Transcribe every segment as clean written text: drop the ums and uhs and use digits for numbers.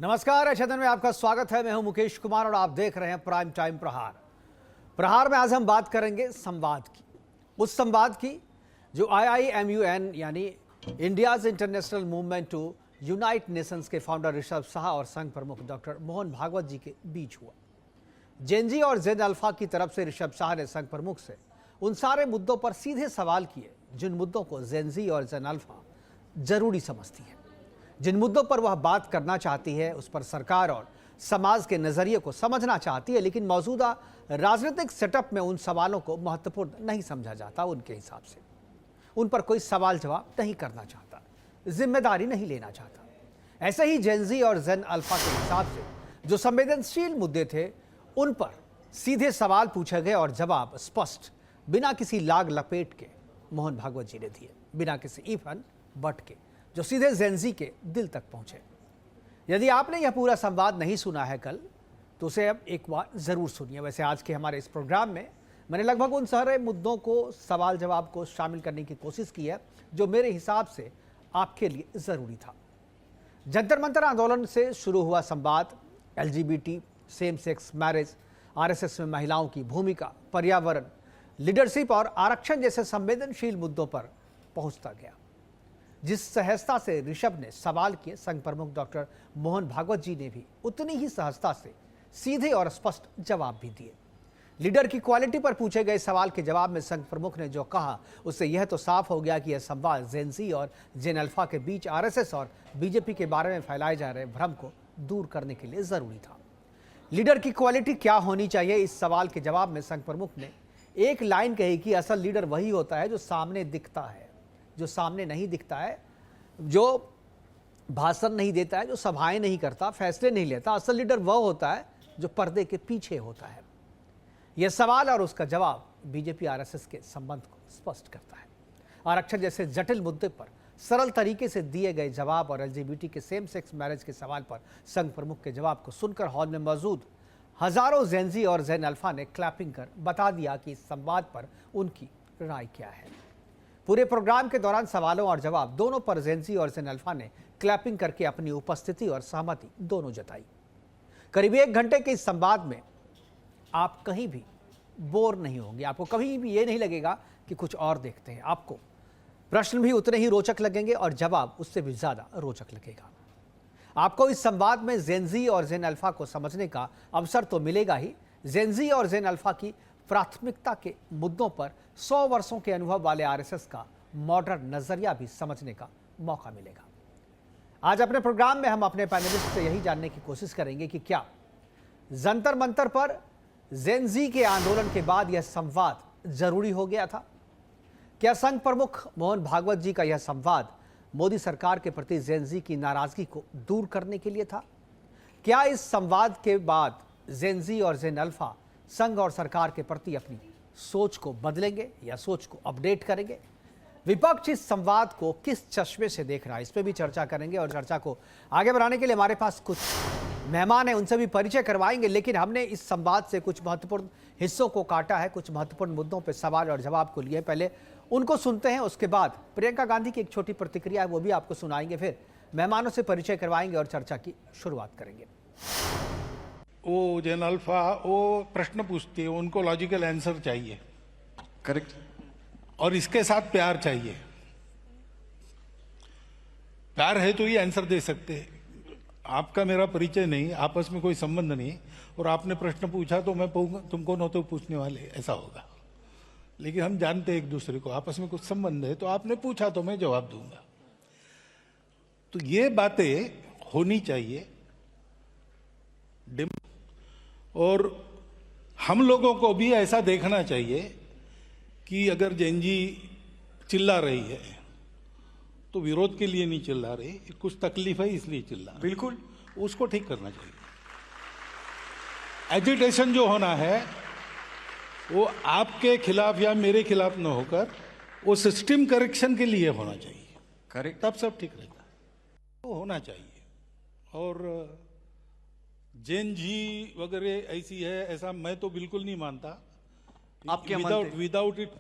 नमस्कार, अच्छेदन में आपका स्वागत है। मैं हूं मुकेश कुमार और आप देख रहे हैं प्राइम टाइम प्रहार। प्रहार में आज हम बात करेंगे संवाद की, उस संवाद की जो IIMUN यानी India's international movement to unite nations के फाउंडर ऋषभ शाह और संघ प्रमुख डॉक्टर मोहन भागवत जी के बीच हुआ। जेन जी और जेन अल्फा की तरफ से ऋषभ शाह ने संघ प्रमुख से उन सारे मुद्दों पर सीधे सवाल किए जिन मुद्दों को जेन जी और जेन अल्फा जरूरी समझती है, जिन मुद्दों पर वह बात करना चाहती है, उस पर सरकार और समाज के नजरिए को समझना चाहती है, लेकिन मौजूदा राजनीतिक सेटअप में उन सवालों को महत्वपूर्ण नहीं समझा जाता। उनके हिसाब से उन पर कोई सवाल जवाब नहीं करना चाहता, जिम्मेदारी नहीं लेना चाहता। ऐसे ही जेन जी और जेन अल्फा के हिसाब से जो संवेदनशील मुद्दे थे, उन पर सीधे सवाल पूछे गए और जवाब स्पष्ट, बिना किसी लाग लपेट के मोहन भागवत जी ने दिए, बिना किसी इफन बट के, जो सीधे जेन जी के दिल तक पहुंचे। यदि आपने यह पूरा संवाद नहीं सुना है कल, तो उसे अब एक बार जरूर सुनिए। वैसे आज के हमारे इस प्रोग्राम में मैंने लगभग उन सारे मुद्दों को, सवाल जवाब को शामिल करने की कोशिश की है जो मेरे हिसाब से आपके लिए जरूरी था। जंतर मंतर आंदोलन से शुरू हुआ संवाद LGBT, same sex marriage, RSS में महिलाओं की भूमिका, पर्यावरण, लीडरशिप और आरक्षण जैसे संवेदनशील मुद्दों पर पहुंचता गया। जिस सहजता से ऋषभ ने सवाल किए, संघ प्रमुख डॉक्टर मोहन भागवत जी ने भी उतनी ही सहजता से सीधे और स्पष्ट जवाब भी दिए। लीडर की क्वालिटी पर पूछे गए सवाल के जवाब में संघ प्रमुख ने जो कहा, उससे यह तो साफ हो गया कि यह संवाद जेन जी और जेन अल्फा के बीच RSS और BJP के बारे में फैलाए जा रहे भ्रम को दूर करने के लिए जरूरी था। लीडर की क्वालिटी क्या होनी चाहिए, इस सवाल के जवाब में संघ प्रमुख ने एक लाइन कही कि असल लीडर वही होता है जो सामने दिखता है, जो सामने नहीं दिखता है, जो भाषण नहीं देता है, जो सभाएं नहीं करता, फैसले नहीं लेता। असल लीडर वह होता है जो पर्दे के पीछे होता है। यह सवाल और उसका जवाब BJP RSS के संबंध को स्पष्ट करता है। आरक्षण जैसे जटिल मुद्दे पर सरल तरीके से दिए गए जवाब और LGBT के सेम सेक्स मैरिज के सवाल पर संघ प्रमुख के जवाब को सुनकर हॉल में मौजूद हजारों जेन जी और जेन अल्फा ने क्लैपिंग कर बता दिया कि इस संवाद पर उनकी राय क्या है। पूरे प्रोग्राम के दौरान सवालों और जवाब दोनों पर जेन जी और जेन अल्फा ने क्लैपिंग करके अपनी उपस्थिति और सहमति दोनों जताई। करीब 1 घंटे के इस संवाद में आप कहीं भी बोर नहीं होंगे। आपको कभी भी ये नहीं लगेगा कि कुछ और देखते हैं। आपको प्रश्न भी उतने ही रोचक लगेंगे और जवाब उससे भी ज्यादा रोचक लगेगा। आपको इस संवाद में जेन जी और जेन अल्फा को समझने का अवसर तो मिलेगा ही, जेन जी और जेन अल्फा की प्राथमिकता के मुद्दों पर 100 वर्षों के अनुभव वाले RSS का मॉडर्न नजरिया भी समझने का मौका मिलेगा। आज अपने प्रोग्राम में हम अपने पैनलिस्ट से यही जानने की कोशिश करेंगे कि क्या जंतर मंतर पर जेन जी के आंदोलन के बाद यह संवाद जरूरी हो गया था? क्या संघ प्रमुख मोहन भागवत जी का यह संवाद मोदी सरकार के प्रति जेन जी की नाराजगी को दूर करने के लिए था? क्या इस संवाद के बाद जेन जी और जेन अल्फा संघ और सरकार के प्रति अपनी सोच को बदलेंगे या सोच को अपडेट करेंगे? विपक्ष इस संवाद को किस चश्मे से देख रहा है, इस पर भी चर्चा करेंगे। और चर्चा को आगे बढ़ाने के लिए हमारे पास कुछ मेहमान हैं, उनसे भी परिचय करवाएंगे। लेकिन हमने इस संवाद से कुछ महत्वपूर्ण हिस्सों को काटा है, कुछ महत्वपूर्ण मुद्दों पर सवाल और जवाब को लिए। पहले उनको सुनते हैं, उसके बाद प्रियंका गांधी की एक छोटी प्रतिक्रिया है, वो भी आपको सुनाएंगे। फिर मेहमानों से परिचय करवाएंगे और चर्चा की शुरुआत करेंगे। वो जेन अल्फा वो प्रश्न पूछती है, उनको लॉजिकल आंसर चाहिए, करेक्ट, और इसके साथ प्यार चाहिए। प्यार है तो ही आंसर दे सकते हैं। आपका मेरा परिचय नहीं, आपस में कोई संबंध नहीं, और आपने प्रश्न पूछा तो मैं तुमको न तो पूछने वाले, ऐसा होगा। लेकिन हम जानते हैं एक दूसरे को, आपस में कुछ संबंध है, तो आपने पूछा तो मैं जवाब दूंगा। तो ये बातें होनी चाहिए। और हम लोगों को भी ऐसा देखना चाहिए कि अगर जेन जी चिल्ला रही है तो विरोध के लिए नहीं चिल्ला रही, कुछ तकलीफ है इसलिए चिल्ला रही। बिल्कुल, उसको ठीक करना चाहिए। एजिटेशन जो होना है वो आपके खिलाफ या मेरे खिलाफ न होकर वो सिस्टम करेक्शन के लिए होना चाहिए। करेक्ट, तब सब ठीक रहता है, वो होना चाहिए। और जेन जी वगैरह ऐसी है, ऐसा मैं तो बिल्कुल नहीं मानता। आप क्या मानते हैं? विदाउट इट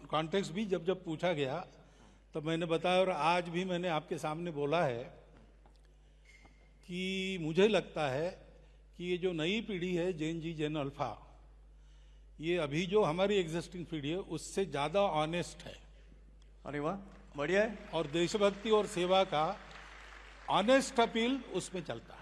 कॉन्टेक्स्ट भी जब पूछा गया तब मैंने बताया, और आज भी मैंने आपके सामने बोला है कि मुझे लगता है कि ये जो नई पीढ़ी है जेन जी जेन अल्फा, ये अभी जो हमारी एग्जिस्टिंग पीढ़ी है उससे ज़्यादा ऑनेस्ट है अरे वाह, बढ़िया है। और देशभक्ति और सेवा का ऑनेस्ट अपील उसमें चलता है।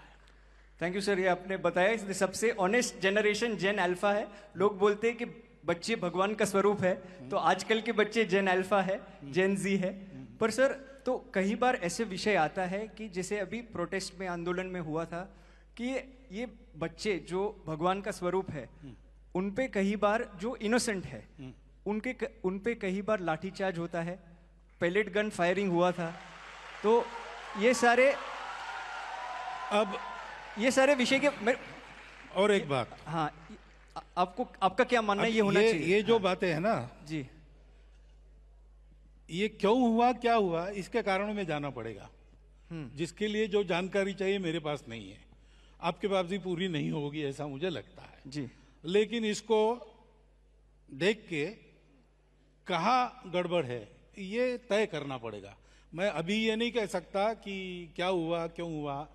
थैंक यू सर, ये आपने बताया इसलिए सबसे ऑनेस्ट जनरेशन जेन अल्फा है। लोग बोलते हैं कि बच्चे भगवान का स्वरूप है, तो आजकल के बच्चे जेन अल्फा है, जेन जी है। पर सर, तो कई बार ऐसे विषय आता है कि जैसे अभी प्रोटेस्ट में, आंदोलन में हुआ था कि ये बच्चे जो भगवान का स्वरूप है, उन पे कई बार जो इनोसेंट है उन पे कई बार लाठीचार्ज होता है, पेलेट गन फायरिंग हुआ था। तो ये सारे विषय के और एक बात, हाँ, आपका क्या मानना है, ये होना चाहिए? ये जो बातें हैं ना जी, ये क्यों हुआ, क्या हुआ, इसके कारणों में जाना पड़ेगा, जिसके लिए जो जानकारी चाहिए मेरे पास नहीं है। आपके पास भी पूरी नहीं होगी ऐसा मुझे लगता है जी। लेकिन इसको देख के कहाँ गड़बड़ है ये तय करना पड़ेगा। मैं अभी ये नहीं कह सकता कि क्या हुआ, क्यों हुआ,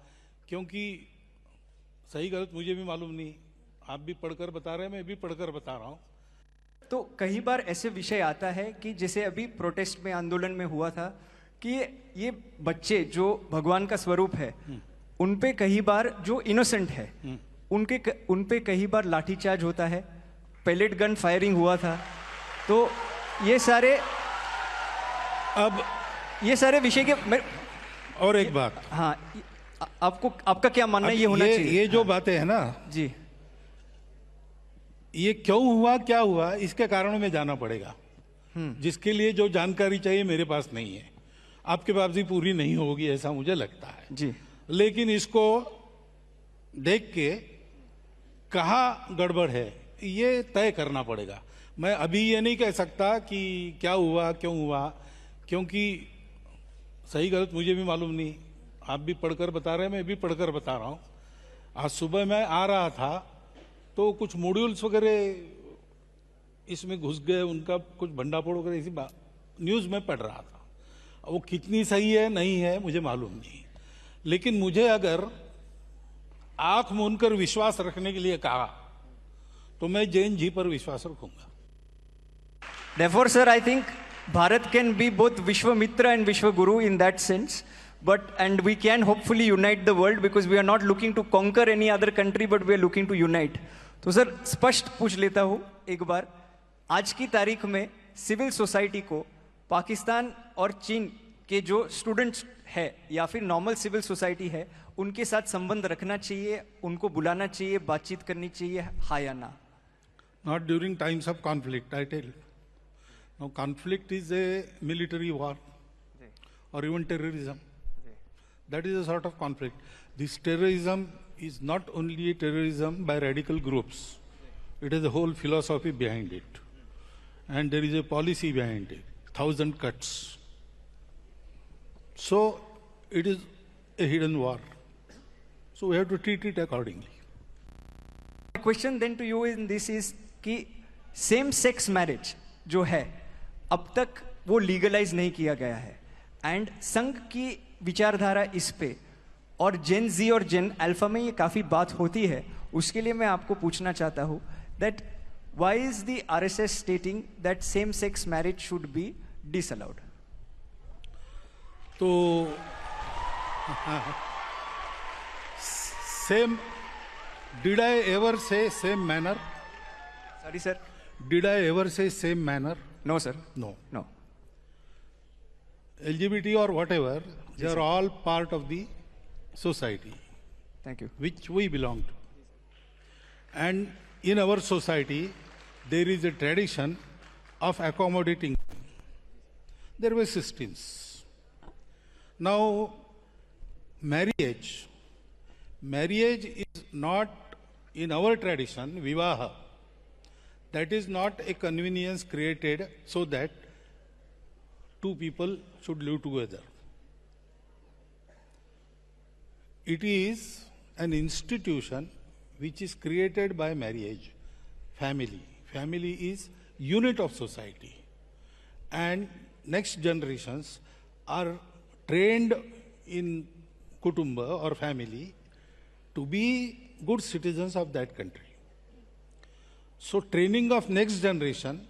क्योंकि सही गलत मुझे भी मालूम नहीं। आप भी पढ़कर बता रहे हैं, मैं भी पढ़कर बता रहा हूँ। तो कई बार ऐसे विषय आता है कि जैसे अभी प्रोटेस्ट में, आंदोलन में हुआ था कि ये बच्चे जो भगवान का स्वरूप है, उन पे कई बार जो इनोसेंट है उन पे कई बार लाठीचार्ज होता है, पेलेट गन फायरिंग हुआ था। तो ये सारे विषय के और एक बात, हाँ, आपका क्या मानना है, ये होना चाहिए? ये जो बातें हैं ना जी, ये क्यों हुआ, क्या हुआ, इसके कारणों में जाना पड़ेगा, जिसके लिए जो जानकारी चाहिए मेरे पास नहीं है। आपके पास भी पूरी नहीं होगी ऐसा मुझे लगता है जी। लेकिन इसको देख के कहाँ गड़बड़ है ये तय करना पड़ेगा। मैं अभी ये नहीं कह सकता कि क्या हुआ, क्यों हुआ, क्योंकि सही गलत मुझे भी मालूम नहीं। आप भी पढ़कर बता रहे हैं, मैं भी पढ़कर बता रहा हूँ। आज सुबह मैं आ रहा था तो कुछ मॉड्यूल्स वगैरह इसमें घुस गए, उनका कुछ भंडाफोड़ वगैरह इसी न्यूज़ में पढ़ रहा था। वो कितनी सही है नहीं है मुझे मालूम नहीं, लेकिन मुझे अगर आंख मूंदकर विश्वास रखने के लिए कहा तो मैं जैन जी पर विश्वास रखूंगा। Therefore, sir, I think Bharat can be both Vishwamitra and Vishwaguru in that sense. And we can hopefully unite the world because we are not looking to conquer any other country, but we are looking to unite. तो sir, स्पष्ट पूछ लेता हूँ एक बार, आज की तारीख में सिविल सोसाइटी को पाकिस्तान और चीन के जो स्टूडेंट्स है या फिर नॉर्मल सिविल सोसाइटी है, उनके साथ संबंध रखना चाहिए, उनको बुलाना चाहिए, बातचीत करनी चाहिए, हाँ या ना? Not during times of conflict, I tell you. Now conflict is a military war or even terrorism. That is a sort of conflict. This terrorism is not only a terrorism by radical groups. It has a whole philosophy behind it. And there is a policy behind it. 1,000 cuts. So it is a hidden war. So we have to treat it accordingly. My question then to you in this is कि same sex marriage जो है अब तक वो legalise नहीं किया गया है, एंड संघ की विचारधारा इस पे और जेन जी और जेन अल्फा में ये काफी बात होती है। उसके लिए मैं आपको पूछना चाहता हूँ that why is the RSS stating that same sex marriage should be disallowed? तो same, did I ever say same manner? Sorry, sir. Did I ever say same manner? No, sir. No. No. LGBT or whatever, they are all part of the society Thank you. which we belong to. And in our society, there is a tradition of accommodating. There were systems. Now, marriage is not, in our tradition, vivaha. That is not a convenience created so that two people should live together. It is an institution which is created by marriage, family. Family is unit of society. And next generations are trained in kutumba or family to be good citizens of that country. So training of next generation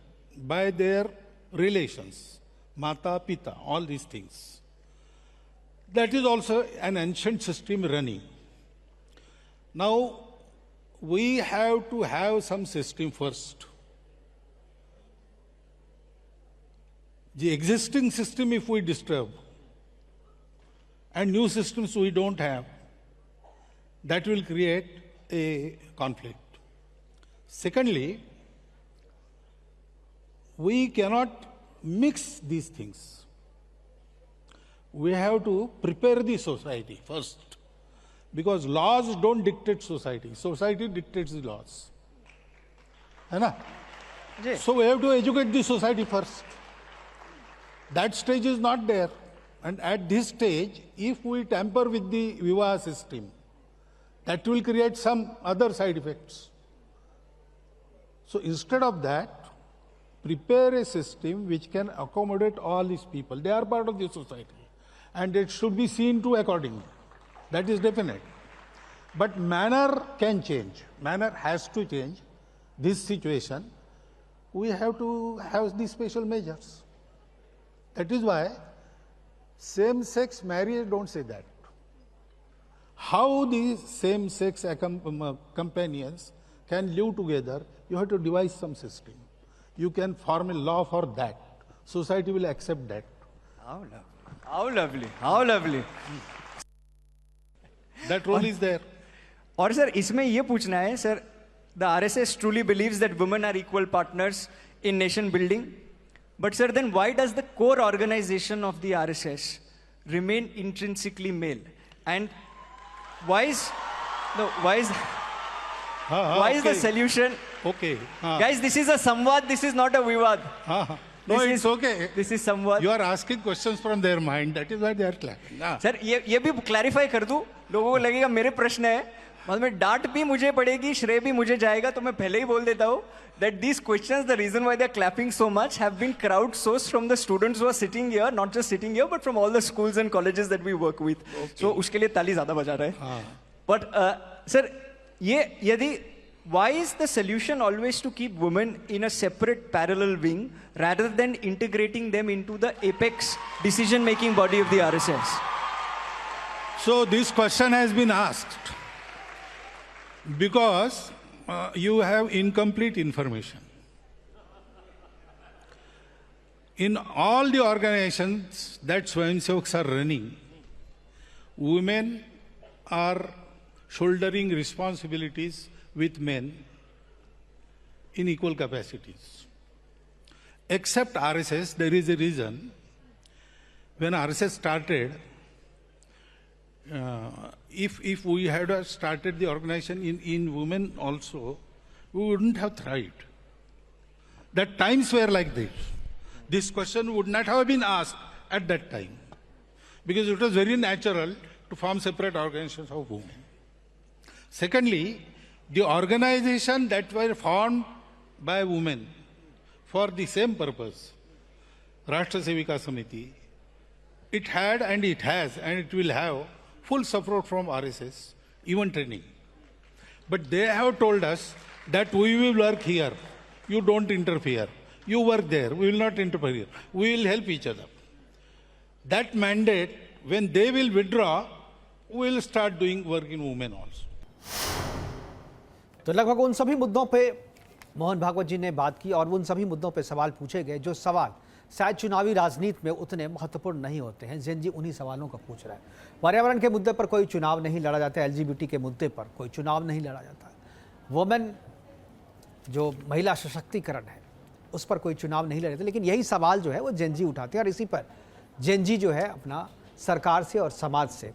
by their relations, mata, pita, all these things. That is also an ancient system running. Now, we have to have some system first. The existing system, if we disturb, and new systems we don't have, that will create a conflict. Secondly, we cannot mix these things. We have to prepare the society first, because laws don't dictate society. Society dictates the laws. है ना? जी. So we have to educate the society first. That stage is not there. And at this stage, if we tamper with the Vivaha system, that will create some other side effects. So instead of that, prepare a system which can accommodate all these people. They are part of the society. And it should be seen to accordingly. That is definite. But manner can change. Manner has to change. This situation, we have to have these special measures. That is why same-sex marriage, don't say that. How these same-sex companions can live together, you have to devise some system. You can form a law for that. Society will accept that. How lovely. How lovely. How lovely. That role is there. और sir इसमें ये पूछना है sir, the RSS truly believes that women are equal partners in nation building, but sir then why does the core organisation of the RSS remain intrinsically male, and why is the solution? Okay. Guys, this is a samvad, this is not a vivad. No, This it's is- okay. This is samvad. You are asking questions from their mind. That is why they are clapping. Sir ये भी clarify कर दूं, लोगों को लगेगा मेरे प्रश्न है, बाद में डांट भी मुझे पड़ेगी, श्रेय भी मुझे जाएगा, तो मैं पहले ही बोल देता हूँ that these questions, the reason why they are clapping so much, have been crowdsourced from the students who are sitting here, not just sitting here, but from all the schools and colleges that we work with. So उसके लिए ताली ज़्यादा बजा रहे हैं. But sir, ये यदि why is the solution always to keep women in a separate parallel wing rather than integrating them into the apex decision-making body of the RSS? So this question has been asked because you have incomplete information. In all the organizations that Swayamsevaks are running, women are shouldering responsibilities with men in equal capacities. Except RSS, there is a reason. When RSS started, if we had started the organization in women also, we wouldn't have thrived. That times were like this. This question would not have been asked at that time, because it was very natural to form separate organizations of women. Secondly, the organization that were formed by women for the same purpose, Rashtra Sevika Samiti, it had and it has and it will have full support from RSS, even training. But they have told us that we will work here, you don't interfere. You work there, we will not interfere. We will help each other. That mandate, when they will withdraw, we will start doing work in women also. तो लगभग उन सभी मुद्दों पे मोहन भागवत जी ने बात की और उन सभी मुद्दों पे सवाल पूछे गए जो सवाल शायद चुनावी राजनीति में उतने महत्वपूर्ण नहीं होते हैं। जैन जी उन्हीं सवालों का पूछ रहा है। पर्यावरण के मुद्दे पर कोई चुनाव नहीं लड़ा जाता, एलजीबीटी के मुद्दे पर कोई चुनाव नहीं लड़ा जाता, वुमेन जो महिला सशक्तिकरण है उस पर कोई चुनाव नहीं लड़े थे, लेकिन यही सवाल जो है वो जैन जी उठाते हैं और इसी पर जैन जी जो है अपना सरकार से और समाज से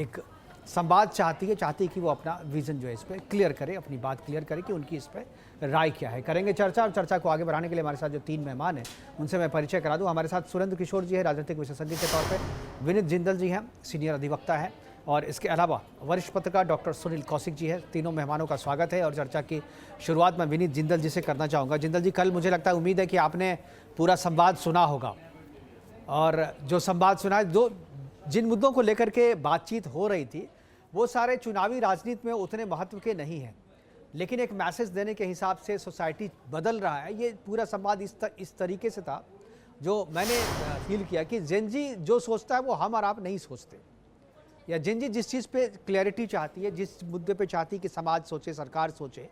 एक संवाद चाहती है कि वो अपना विजन जो है इस पर क्लियर करे, अपनी बात क्लियर करे कि उनकी इस पर राय क्या है। करेंगे चर्चा और चर्चा को आगे बढ़ाने के लिए हमारे साथ जो तीन मेहमान हैं उनसे मैं परिचय करा दूं। हमारे साथ सुरेंद्र किशोर जी है, राजनीतिक विशेषज्ञ के तौर पर, विनीत जिंदल जी हैं, सीनियर अधिवक्ता है, और इसके अलावा वरिष्ठ पत्रकार डॉक्टर सुनील कौशिक जी है। तीनों मेहमानों का स्वागत है और चर्चा की शुरुआत मैं विनीत जिंदल जी से करना चाहूँगा। जिंदल जी, कल मुझे लगता है, उम्मीद है कि आपने पूरा संवाद सुना होगा, और जो संवाद सुना है, जिन मुद्दों को लेकर के बातचीत हो रही थी वो सारे चुनावी राजनीति में उतने महत्व के नहीं हैं, लेकिन एक मैसेज देने के हिसाब से सोसाइटी बदल रहा है। ये पूरा संवाद इस तरीके से था जो मैंने फील किया कि जेनजी जो सोचता है वो हम और आप नहीं सोचते, या जेनजी जिस चीज़ पे क्लैरिटी चाहती है, जिस मुद्दे पे चाहती है कि समाज सोचे, सरकार सोचे,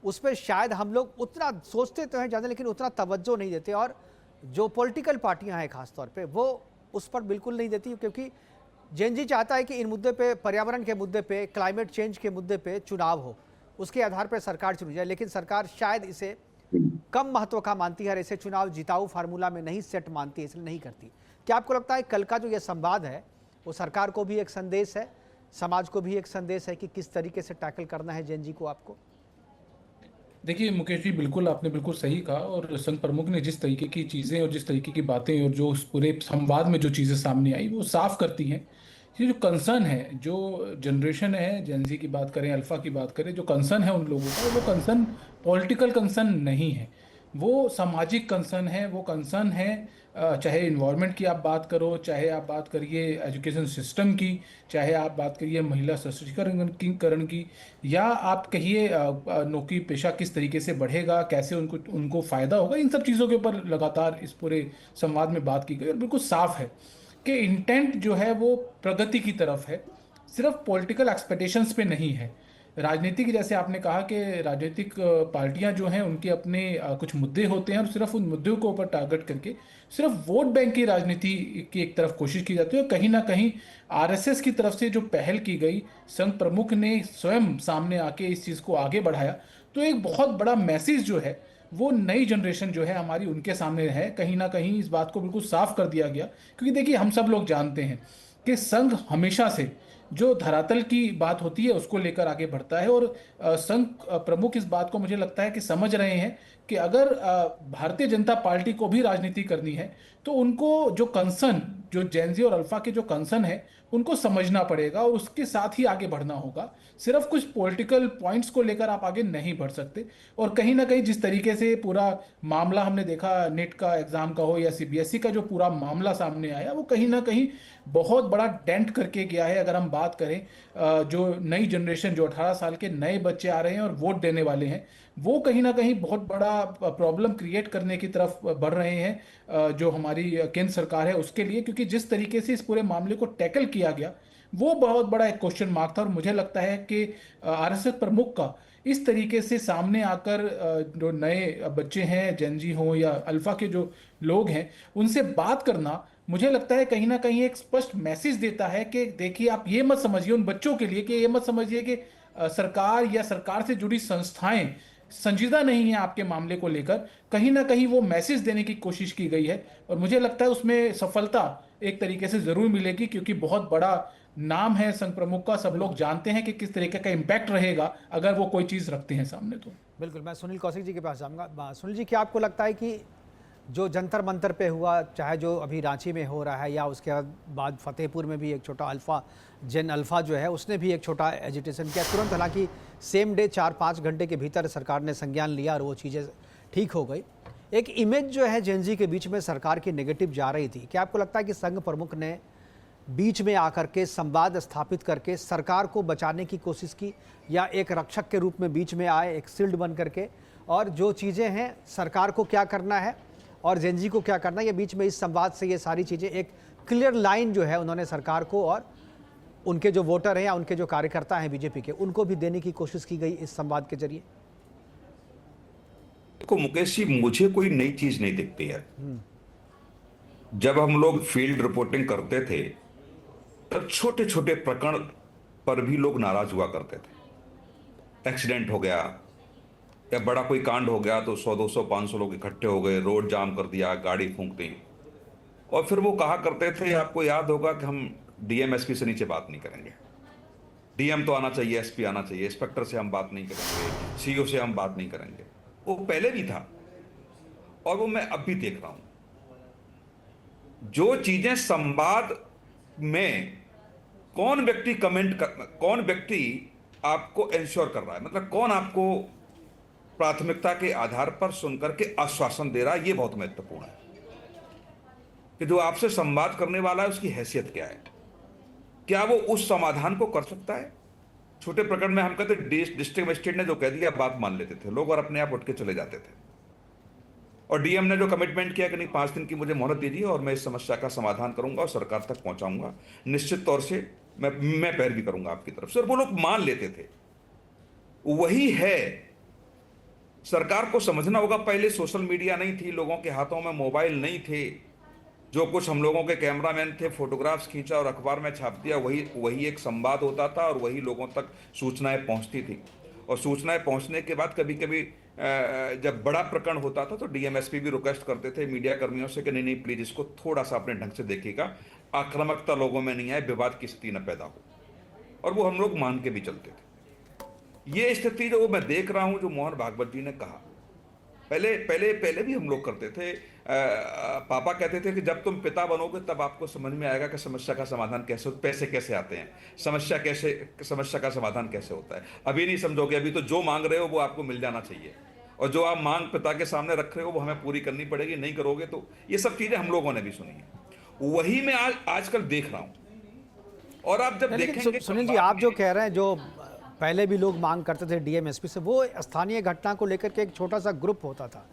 उस पर शायद हम लोग उतना सोचते तो हैं ज़्यादा, लेकिन उतना तवज्जो नहीं देते। और जो पॉलिटिकल पार्टियां हैं खास तौर पे, वो उस पर बिल्कुल नहीं देती, क्योंकि जेनजी चाहता है कि इन मुद्दे पे, पर्यावरण के मुद्दे पे, क्लाइमेट चेंज के मुद्दे पे चुनाव हो, उसके आधार पर सरकार चुनी जाए। लेकिन सरकार शायद इसे कम महत्व का मानती है और इसे चुनाव जिताऊ फार्मूला में नहीं सेट मानती है, इसलिए नहीं करती। क्या आपको लगता है कल का जो ये संवाद है वो सरकार को भी एक संदेश है, समाज को भी एक संदेश है कि किस तरीके से टैकल करना है जेनजी को? आपको देखिए मुकेश जी, बिल्कुल आपने बिल्कुल सही कहा। और संघ प्रमुख ने जिस तरीके की चीज़ें और जिस तरीके की बातें और जो उस पूरे संवाद में जो चीज़ें सामने आई वो साफ करती हैं ये जो कंसर्न है, जो जनरेशन है, जेनजी की बात करें, अल्फा की बात करें, जो कंसर्न है उन लोगों का, वो कंसर्न पॉलिटिकल कंसर्न नहीं है, वो सामाजिक कंसर्न है। वो कंसर्न है चाहे इन्वायरमेंट की आप बात करो, चाहे आप बात करिए एजुकेशन सिस्टम की, चाहे आप बात करिए महिला सशक्तिकरण की, या आप कहिए नौकरी पेशा किस तरीके से बढ़ेगा, कैसे उनको फ़ायदा होगा, इन सब चीज़ों के ऊपर लगातार इस पूरे संवाद में बात की गई। और बिल्कुल साफ है कि इंटेंट जो है वो प्रगति की तरफ है, सिर्फ पॉलिटिकल एक्सपेक्टेशंस पे नहीं है। राजनीतिक, जैसे आपने कहा कि राजनीतिक पार्टियां जो हैं उनके अपने कुछ मुद्दे होते हैं और सिर्फ उन मुद्दों को ऊपर टारगेट करके सिर्फ वोट बैंक की राजनीति की एक तरफ कोशिश की जाती है। और कहीं ना कहीं आरएसएस की तरफ से जो पहल की गई, संघ प्रमुख ने स्वयं सामने आके इस चीज़ को आगे बढ़ाया, तो एक बहुत बड़ा मैसेज जो है वो नई जनरेशन जो है हमारी उनके सामने है। कहीं ना कहीं इस बात को बिल्कुल साफ कर दिया गया, क्योंकि देखिए हम सब लोग जानते हैं कि संघ हमेशा से जो धरातल की बात होती है उसको लेकर आगे बढ़ता है। और संघ प्रमुख इस बात को मुझे लगता है कि समझ रहे हैं कि अगर भारतीय जनता पार्टी को भी राजनीति करनी है तो उनको जो कंसर्न, जो जेनजी और अल्फा के जो कंसर्न है उनको समझना पड़ेगा और उसके साथ ही आगे बढ़ना होगा। सिर्फ कुछ पॉलिटिकल पॉइंट्स को लेकर आप आगे नहीं बढ़ सकते। और कहीं ना कहीं जिस तरीके से पूरा मामला हमने देखा, नेट का एग्जाम का हो या सीबीएसई का जो पूरा मामला सामने आया, वो कहीं ना कहीं बहुत बड़ा डेंट करके गया है। अगर हम बात करें जो नई जनरेशन, जो 18 साल के नए बच्चे आ रहे हैं और वोट देने वाले हैं, वो कहीं ना कहीं बहुत बड़ा प्रॉब्लम क्रिएट करने की तरफ बढ़ रहे हैं जो हमारी केंद्र सरकार है उसके लिए। क्योंकि जिस तरीके से इस पूरे मामले को टैकल किया गया वो बहुत बड़ा एक क्वेश्चन मार्क था। और मुझे लगता है कि आरएसएस प्रमुख का इस तरीके से सामने आकर जो नए बच्चे हैं, जेनजी हो या अल्फा के जो लोग हैं, उनसे बात करना मुझे लगता है कहीं ना कहीं एक स्पष्ट मैसेज देता है कि देखिए आप ये मत समझिए उन बच्चों के लिए कि ये मत समझिए कि सरकार या सरकार से जुड़ी संस्थाएं संजीदा नहीं है आपके मामले को लेकर। कहीं ना कहीं वो मैसेज देने की कोशिश की गई है और मुझे लगता है उसमें सफलता एक तरीके से जरूर मिलेगी, क्योंकि बहुत बड़ा नाम है संघ प्रमुख का। सब लोग जानते हैं कि किस तरीके का इम्पैक्ट रहेगा अगर वो कोई चीज रखते हैं सामने। तो बिल्कुल, मैं सुनील कौशिक जी के पास जाऊंगा। सुनील जी, क्या आपको लगता है कि जो जंतर मंतर पे हुआ, चाहे जो अभी रांची में हो रहा है या उसके बाद फतेहपुर में भी एक छोटा अल्फा, जेन अल्फा जो है उसने भी एक छोटा एजिटेशन किया तुरंत, हालांकि सेम डे 4-5 घंटे के भीतर सरकार ने संज्ञान लिया और वो चीज़ें ठीक हो गई। एक इमेज जो है जेनजी के बीच में सरकार की नेगेटिव जा रही थी। क्या आपको लगता है कि संघ प्रमुख ने बीच में आकर के संवाद स्थापित करके सरकार को बचाने की कोशिश की, या एक रक्षक के रूप में बीच में आए, एक शील्ड बन करके, और जो चीज़ें हैं सरकार को क्या करना है और जेनजी को क्या करना है, ये बीच में इस संवाद से ये सारी चीज़ें एक क्लियर लाइन जो है उन्होंने सरकार को और उनके जो वोटर हैं या उनके जो कार्यकर्ता हैं बीजेपी के, उनको भी देने की कोशिश की गई इस संवाद के जरिए? देखो मुकेश जी, मुझे कोई नई चीज नहीं दिखती है। जब हम लोग फील्ड रिपोर्टिंग करते थे तब छोटे छोटे प्रकरण पर भी लोग नाराज हुआ करते थे। एक्सीडेंट हो गया या बड़ा कोई कांड हो गया तो 100, 200, 500 लोग इकट्ठे हो गए, रोड जाम कर दिया, गाड़ी फूंक दी, और फिर वो कहा करते थे, आपको याद होगा, कि हम डीएम एसपी से नीचे बात नहीं करेंगे, डीएम तो आना चाहिए, एसपी आना चाहिए, इंस्पेक्टर से हम बात नहीं करेंगे, सीओ से हम बात नहीं करेंगे। वो पहले भी था और वो मैं अब भी देख रहा हूं। जो चीजें संवाद में कौन व्यक्ति आपको इंश्योर कर रहा है, मतलब कौन आपको प्राथमिकता के आधार पर सुनकर के आश्वासन दे रहा है, ये बहुत महत्वपूर्ण है कि जो आपसे संवाद करने वाला है उसकी हैसियत क्या है, क्या वो उस समाधान को कर सकता है छोटे प्रकरण में हम कहते डिस्ट्रिक्ट मजिस्ट्रेट ने जो कह दिया बात मान लेते थे लोग और अपने आप उठ के चले जाते थे। और डीएम ने जो कमिटमेंट किया कि नहीं 5 दिन की मुझे मोहलत दीजिए और मैं इस समस्या का समाधान करूंगा और सरकार तक पहुंचाऊंगा, निश्चित तौर से मैं पैरवी करूंगा आपकी तरफ से, और वो लोग मान लेते थे। वही है, सरकार को समझना होगा। पहले सोशल मीडिया नहीं थी, लोगों के हाथों में मोबाइल नहीं थे, जो कुछ हम लोगों के कैमरामैन थे, फोटोग्राफ्स खींचा और अखबार में छाप दिया, वही एक संवाद होता था और वही लोगों तक सूचनाएं पहुंचती थी। और सूचनाएं पहुंचने के बाद कभी कभी जब बड़ा प्रकरण होता था तो डीएमएसपी भी रिक्वेस्ट करते थे मीडिया कर्मियों से कि नहीं प्लीज इसको थोड़ा सा अपने ढंग से देखिएगा, आक्रामकता लोगों में नहीं आए, विवाद की स्थिति न पैदा हो। और वो हम लोग मान के भी चलते थे। ये स्थिति जो मैं देख रहा हूं, जो मोहन भागवत जी ने कहा, पहले भी हम लोग करते थे। पापा कहते थे कि जब तुम पिता बनोगे तब आपको समझ में आएगा कि समस्या का समाधान कैसे, पैसे कैसे आते हैं, समस्या का समाधान कैसे होता है। अभी नहीं समझोगे, अभी तो जो मांग रहे हो वो आपको मिल जाना चाहिए, और जो आप मांग पिता के सामने रख रहे हो वो हमें पूरी करनी पड़ेगी, नहीं करोगे तो। ये सब चीजें हम लोगों ने भी सुनी है, वही मैं आजकल देख रहा हूं। और आप जब देखेंगे सुनील जी, आप जो कह रहे हैं, जो पहले भी लोग मांग करते थे डीएमएसपी से, वो स्थानीय घटना को लेकर के एक छोटा सा ग्रुप होता था,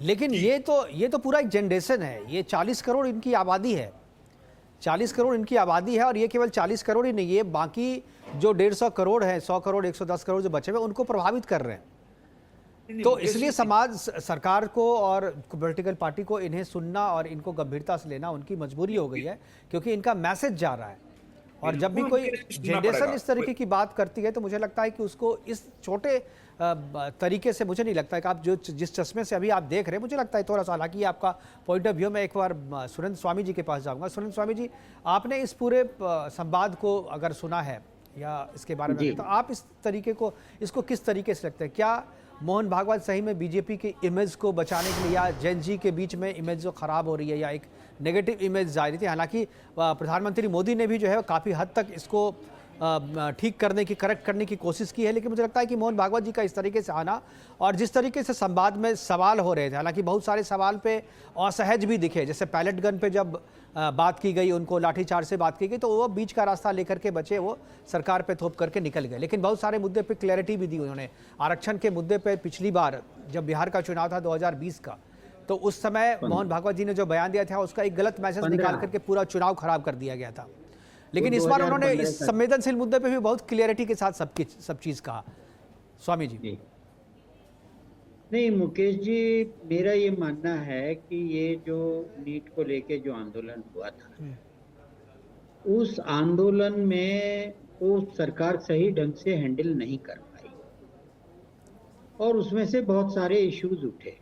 लेकिन ये तो पूरा एक जनरेशन है। ये 40 करोड़ इनकी आबादी है, 40 करोड़ इनकी आबादी है, और ये केवल 40 करोड़ ही नहीं है, बाकी जो 150 करोड़ है, 100 करोड़ 110 करोड़ जो बचे हुए उनको प्रभावित कर रहे हैं। तो इसलिए समाज, सरकार को और पॉलिटिकल पार्टी को इन्हें सुनना और इनको गंभीरता से लेना उनकी मजबूरी हो गई है, क्योंकि इनका मैसेज जा रहा है। और जब भी कोई जनरेशन इस तरीके की बात करती है तो मुझे लगता है कि उसको इस छोटे तरीके से, मुझे नहीं लगता है कि आप जिस चश्मे से अभी आप देख रहे हैं, मुझे लगता है थोड़ा सा, हालांकि आपका पॉइंट ऑफ व्यू, मैं एक बार सुरेंद्र स्वामी जी के पास जाऊंगा। सुरेंद्र स्वामी जी, आपने इस पूरे संवाद को अगर सुना है या इसके बारे में, तो आप इस तरीके को, इसको किस तरीके से लगता है? क्या मोहन भागवत सही में बीजेपी की इमेज को बचाने के लिए, या जेन जी के बीच में इमेज जो खराब हो रही है, या एक नेगेटिव इमेज जा रही थी? हालांकि प्रधानमंत्री मोदी ने भी जो है काफ़ी हद तक इसको ठीक करने की, करेक्ट करने की कोशिश की है, लेकिन मुझे लगता है कि मोहन भागवत जी का इस तरीके से आना और जिस तरीके से संवाद में सवाल हो रहे थे, हालांकि बहुत सारे सवाल पे असहज भी दिखे, जैसे पैलेट गन पे जब बात की गई, उनको लाठीचार्ज से बात की गई, तो वो बीच का रास्ता लेकर के बचे, वो सरकार पे थोप करके निकल गए। लेकिन बहुत सारे मुद्दे पे क्लैरिटी भी दी उन्होंने। आरक्षण के मुद्दे पे पिछली बार जब बिहार का चुनाव था 2020 का, तो उस समय मोहन भागवत जी ने जो बयान दिया था, उसका एक गलत मैसेज निकाल करके पूरा चुनाव खराब कर दिया गया था। लेकिन इस बार उन्होंने इस संवेदनशील मुद्दे पे भी बहुत क्लियरिटी के साथ सब चीज कहा। स्वामी जी। नहीं मुकेश जी, मेरा ये मानना है कि ये जो नीट को लेके जो आंदोलन हुआ था, उस आंदोलन में वो सरकार सही ढंग से हैंडल नहीं कर पाई, और उसमें से बहुत सारे इश्यूज उठे।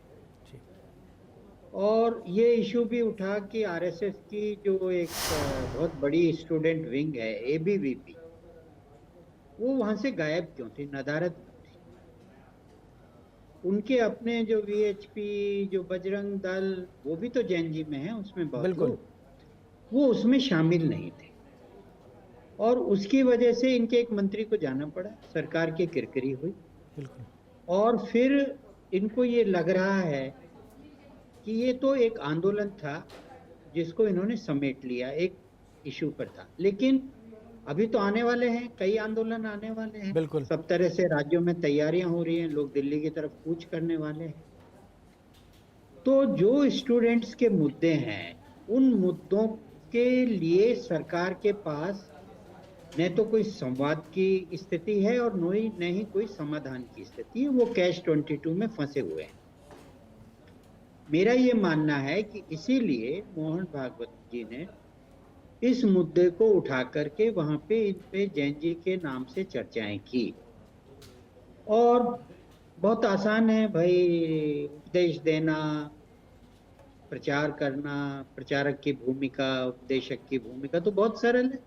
और ये इशू भी उठा कि आरएसएस की जो एक बहुत बड़ी स्टूडेंट विंग है, एबीवीपी, वो वहां से गायब क्यों थी, नदारद क्यों थी? उनके अपने जो वीएचपी, जो बजरंग दल, वो भी तो जैनजी में है, उसमें बहुत लोग, वो उसमें शामिल नहीं थे। और उसकी वजह से इनके एक मंत्री को जाना पड़ा, सरकार की किरकिरी हुई, और फिर इनको ये लग रहा है कि ये तो एक आंदोलन था जिसको इन्होंने समेट लिया, एक इशू पर था। लेकिन अभी तो आने वाले हैं, कई आंदोलन आने वाले हैं, बिल्कुल सब तरह से राज्यों में तैयारियां हो रही हैं, लोग दिल्ली की तरफ कूच करने वाले हैं। तो जो स्टूडेंट्स के मुद्दे हैं, उन मुद्दों के लिए सरकार के पास न तो कोई संवाद की स्थिति है और न ही कोई समाधान की स्थिति है। वो कैश 22 में फंसे हुए हैं। मेरा ये मानना है कि इसीलिए मोहन भागवत जी ने इस मुद्दे को उठा करके वहां पे इन पे जैन जी के नाम से चर्चाएं की। और बहुत आसान है भाई, उपदेश देना, प्रचार करना, प्रचारक की भूमिका, उपदेशक की भूमिका तो बहुत सरल है।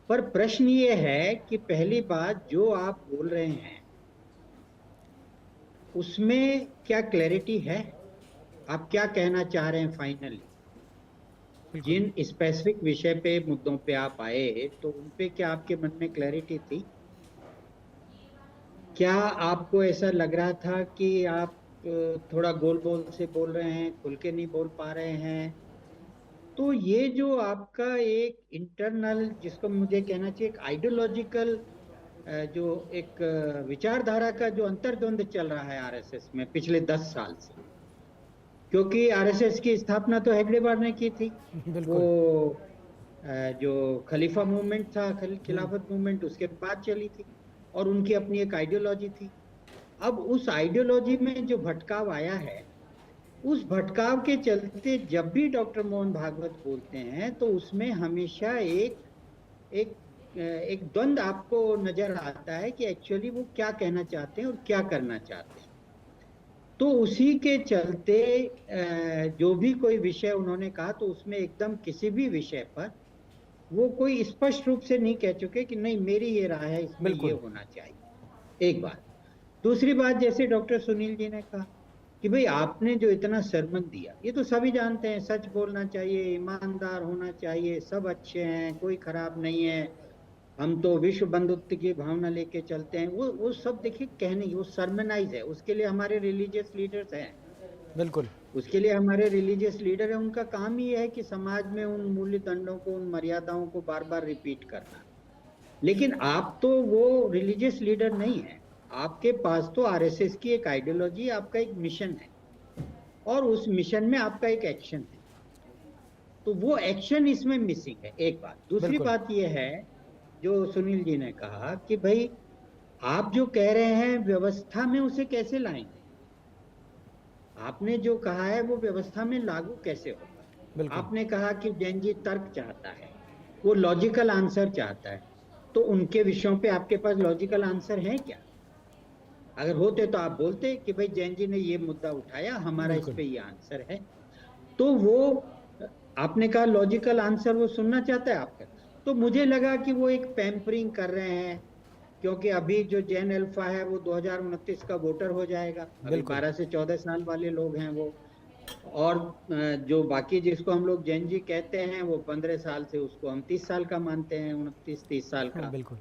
पर प्रश्न ये है कि पहली बात, जो आप बोल रहे हैं उसमें क्या क्लैरिटी है? आप क्या कहना चाह रहे हैं फाइनली? जिन स्पेसिफिक विषय पे, मुद्दों पे आप आए, तो उन पे क्या आपके मन में क्लैरिटी थी? क्या आपको ऐसा लग रहा था कि आप थोड़ा गोल बोल से बोल रहे हैं, खुल के नहीं बोल पा रहे हैं? तो ये जो आपका एक इंटरनल, जिसको मुझे कहना चाहिए एक आइडियोलॉजिकल, जो एक विचारधारा का जो अंतर्द्वंद चल रहा है आरएसएस में पिछले 10 साल से, क्योंकि आरएसएस की स्थापना तो हेगड़ेवार ने की थी। वो जो खलीफा मूवमेंट था, खिलाफत मूवमेंट, उसके बाद चली थी और उनकी अपनी एक आइडियोलॉजी थी। अब उस आइडियोलॉजी में जो भटकाव आया है, उस भटकाव के चलते जब भी डॉक्टर मोहन भागवत बोलते हैं तो उसमें हमेशा एक द्वंद आपको नजर आता है कि एक्चुअली वो क्या कहना चाहते हैं और क्या करना चाहते हैं। तो उसी के चलते जो भी कोई विषय उन्होंने कहा तो उसमें एकदम किसी भी विषय पर वो कोई स्पष्ट रूप से नहीं कह चुके कि नहीं मेरी ये राय है, इसमें ये होना चाहिए। एक बात। दूसरी बात, जैसे डॉक्टर सुनील जी ने कहा कि भाई आपने जो इतना सरमन दिया, ये तो सभी जानते हैं, सच बोलना चाहिए, ईमानदार होना चाहिए, सब अच्छे हैं, कोई खराब नहीं है, हम तो विश्व बंधुत्व की भावना लेके चलते हैं, वो सब देखिए कहने, वो सरमनाइज है। उसके लिए हमारे रिलीजियस लीडर्स हैं, बिल्कुल, उसके लिए हमारे रिलीजियस लीडर है, उनका काम ही है कि समाज में उन मूल्य दंडों को, उन मर्यादाओं को बार बार रिपीट करना। लेकिन आप तो वो रिलीजियस लीडर नहीं है, आपके पास तो आरएसएस की एक आइडियोलॉजी, आपका एक मिशन है और उस मिशन में आपका एक एक्शन है। तो वो एक्शन इसमें मिसिंग है, एक बात। दूसरी बात ये है जो सुनील जी ने कहा कि भाई आप जो कह रहे हैं व्यवस्था में उसे कैसे लाएंगे, आपने जो कहा है वो व्यवस्था में लागू कैसे होगा। आपने कहा कि जैन जी तर्क चाहता है, वो लॉजिकल आंसर चाहता है, तो उनके विषयों पे आपके पास लॉजिकल आंसर है क्या? अगर होते तो आप बोलते कि भाई जैन जी ने ये मुद्दा उठाया, हमारा इस पे ये आंसर है। तो वो आपने कहा लॉजिकल आंसर वो सुनना चाहता है आपका। तो मुझे लगा कि वो एक पैम्परिंग कर रहे हैं, क्योंकि अभी जो जैन अल्फा है वो 2029 का वोटर हो जाएगा, अभी 12 से 14 साल वाले लोग हैं वो, और जो बाकी जिसको हम लोग जैन जी कहते हैं वो 15 साल से, उसको हम 30 साल का मानते हैं, 29-30 साल का। बिल्कुल।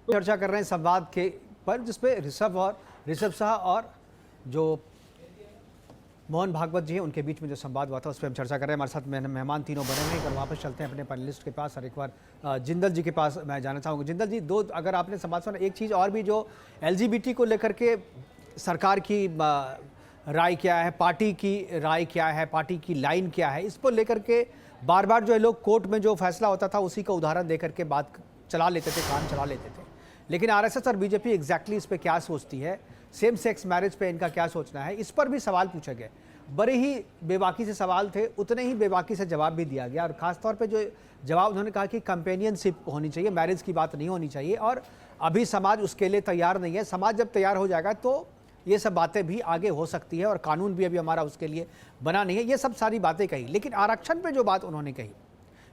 चर्चा कर रहे हैं संवाद के पर, जिसपे ऋषभ शाह और जो मोहन भागवत जी हैं उनके बीच में जो संवाद हुआ था उस पर हम चर्चा कर रहे हैं। हमारे साथ मेहमान तीनों बने हुए हैं, और वापस चलते हैं अपने पैनलिस्ट के पास और एक बार जिंदल जी के पास मैं जाना चाहूँगा। जिंदल जी, दो अगर आपने संवाद सुना, एक चीज़ और भी जो LGBT को लेकर के सरकार की राय क्या है, पार्टी की राय क्या है, पार्टी की लाइन क्या है, इसको लेकर के बार बार जो है लोग कोर्ट में जो फैसला होता था उसी का उदाहरण दे करके बात चला लेते थे, काम चला लेते थे। लेकिन आरएसएस और बीजेपी एग्जैक्टली इस पर क्या सोचती है, सेम सेक्स मैरिज पे इनका क्या सोचना है, इस पर भी सवाल पूछे गए। बड़े ही बेबाकी से सवाल थे, उतने ही बेबाकी से जवाब भी दिया गया, और ख़ासतौर पे जो जवाब उन्होंने कहा कि कंपेनियनशिप होनी चाहिए, मैरिज की बात नहीं होनी चाहिए, और अभी समाज उसके लिए तैयार नहीं है। समाज जब तैयार हो जाएगा तो ये सब बातें भी आगे हो सकती है, और कानून भी अभी हमारा उसके लिए बना नहीं है। ये सब सारी बातें कही, लेकिन आरक्षण पे जो बात उन्होंने कही,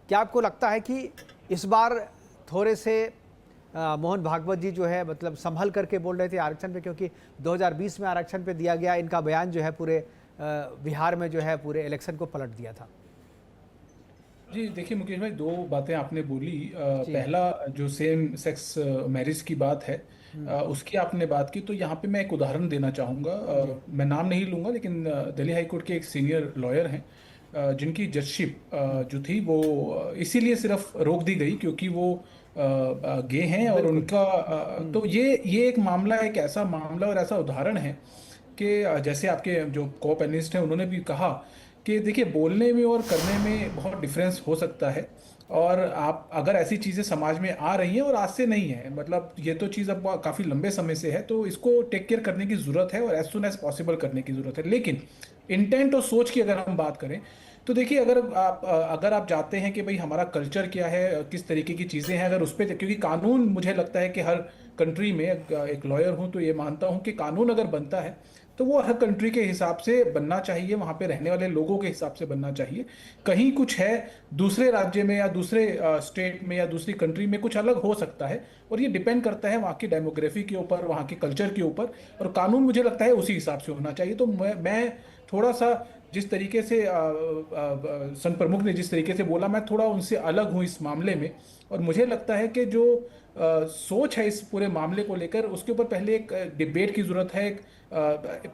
क्या आपको लगता है कि इस बार थोड़े से मोहन भागवत जी जो है मतलब संभल करके बोल रहे थे आरक्षण पे, क्योंकि 2020 में आरक्षण पे दिया गया इनका बयान जो है पूरे बिहार में जो है पूरे इलेक्शन को पलट दिया था? जी देखिए मुकेश भाई, दो बातें आपने बोली। पहला जो सेम सेक्स मैरिज की बात है, उसकी आपने बात की, तो यहाँ पे मैं एक उदाहरण देना चाहूँगा। मैं नाम नहीं लूँगा, लेकिन दिल्ली हाई कोर्ट के एक सीनियर लॉयर हैं जिनकी जजशिप जो थी वो इसीलिए सिर्फ रोक दी गई क्योंकि वो गे हैं, और उनका तो ये एक मामला, एक ऐसा मामला और ऐसा उदाहरण है कि जैसे आपके जो को पैनलिस्ट हैं उन्होंने भी कहा कि देखिए बोलने में और करने में बहुत डिफरेंस हो सकता है, और आप अगर ऐसी चीज़ें समाज में आ रही हैं और आज से नहीं है, मतलब ये तो चीज़ अब काफ़ी लंबे समय से है, तो इसको टेक केयर करने की ज़रूरत है और एज सुन एज पॉसिबल करने की ज़रूरत है। लेकिन इंटेंट और सोच की अगर हम बात करें तो देखिए अगर आप जाते हैं कि भाई हमारा कल्चर क्या है, किस तरीके की चीज़ें हैं, अगर उस पर, क्योंकि कानून मुझे लगता है कि हर कंट्री में, एक लॉयर हूँ तो ये मानता हूँ कि कानून अगर बनता है तो वो हर कंट्री के हिसाब से बनना चाहिए, वहाँ पे रहने वाले लोगों के हिसाब से बनना चाहिए। कहीं कुछ है दूसरे राज्य में या दूसरे स्टेट में या दूसरी कंट्री में कुछ अलग हो सकता है, और ये डिपेंड करता है वहाँ की डेमोग्राफी के ऊपर, वहाँ के कल्चर के ऊपर, और कानून मुझे लगता है उसी हिसाब से होना चाहिए। तो मैं थोड़ा सा जिस तरीके से संघ प्रमुख ने जिस तरीके से बोला, मैं थोड़ा उनसे अलग हूं इस मामले में। और मुझे लगता है कि जो सोच है इस पूरे मामले को लेकर, उसके ऊपर पहले एक डिबेट की जरूरत है, एक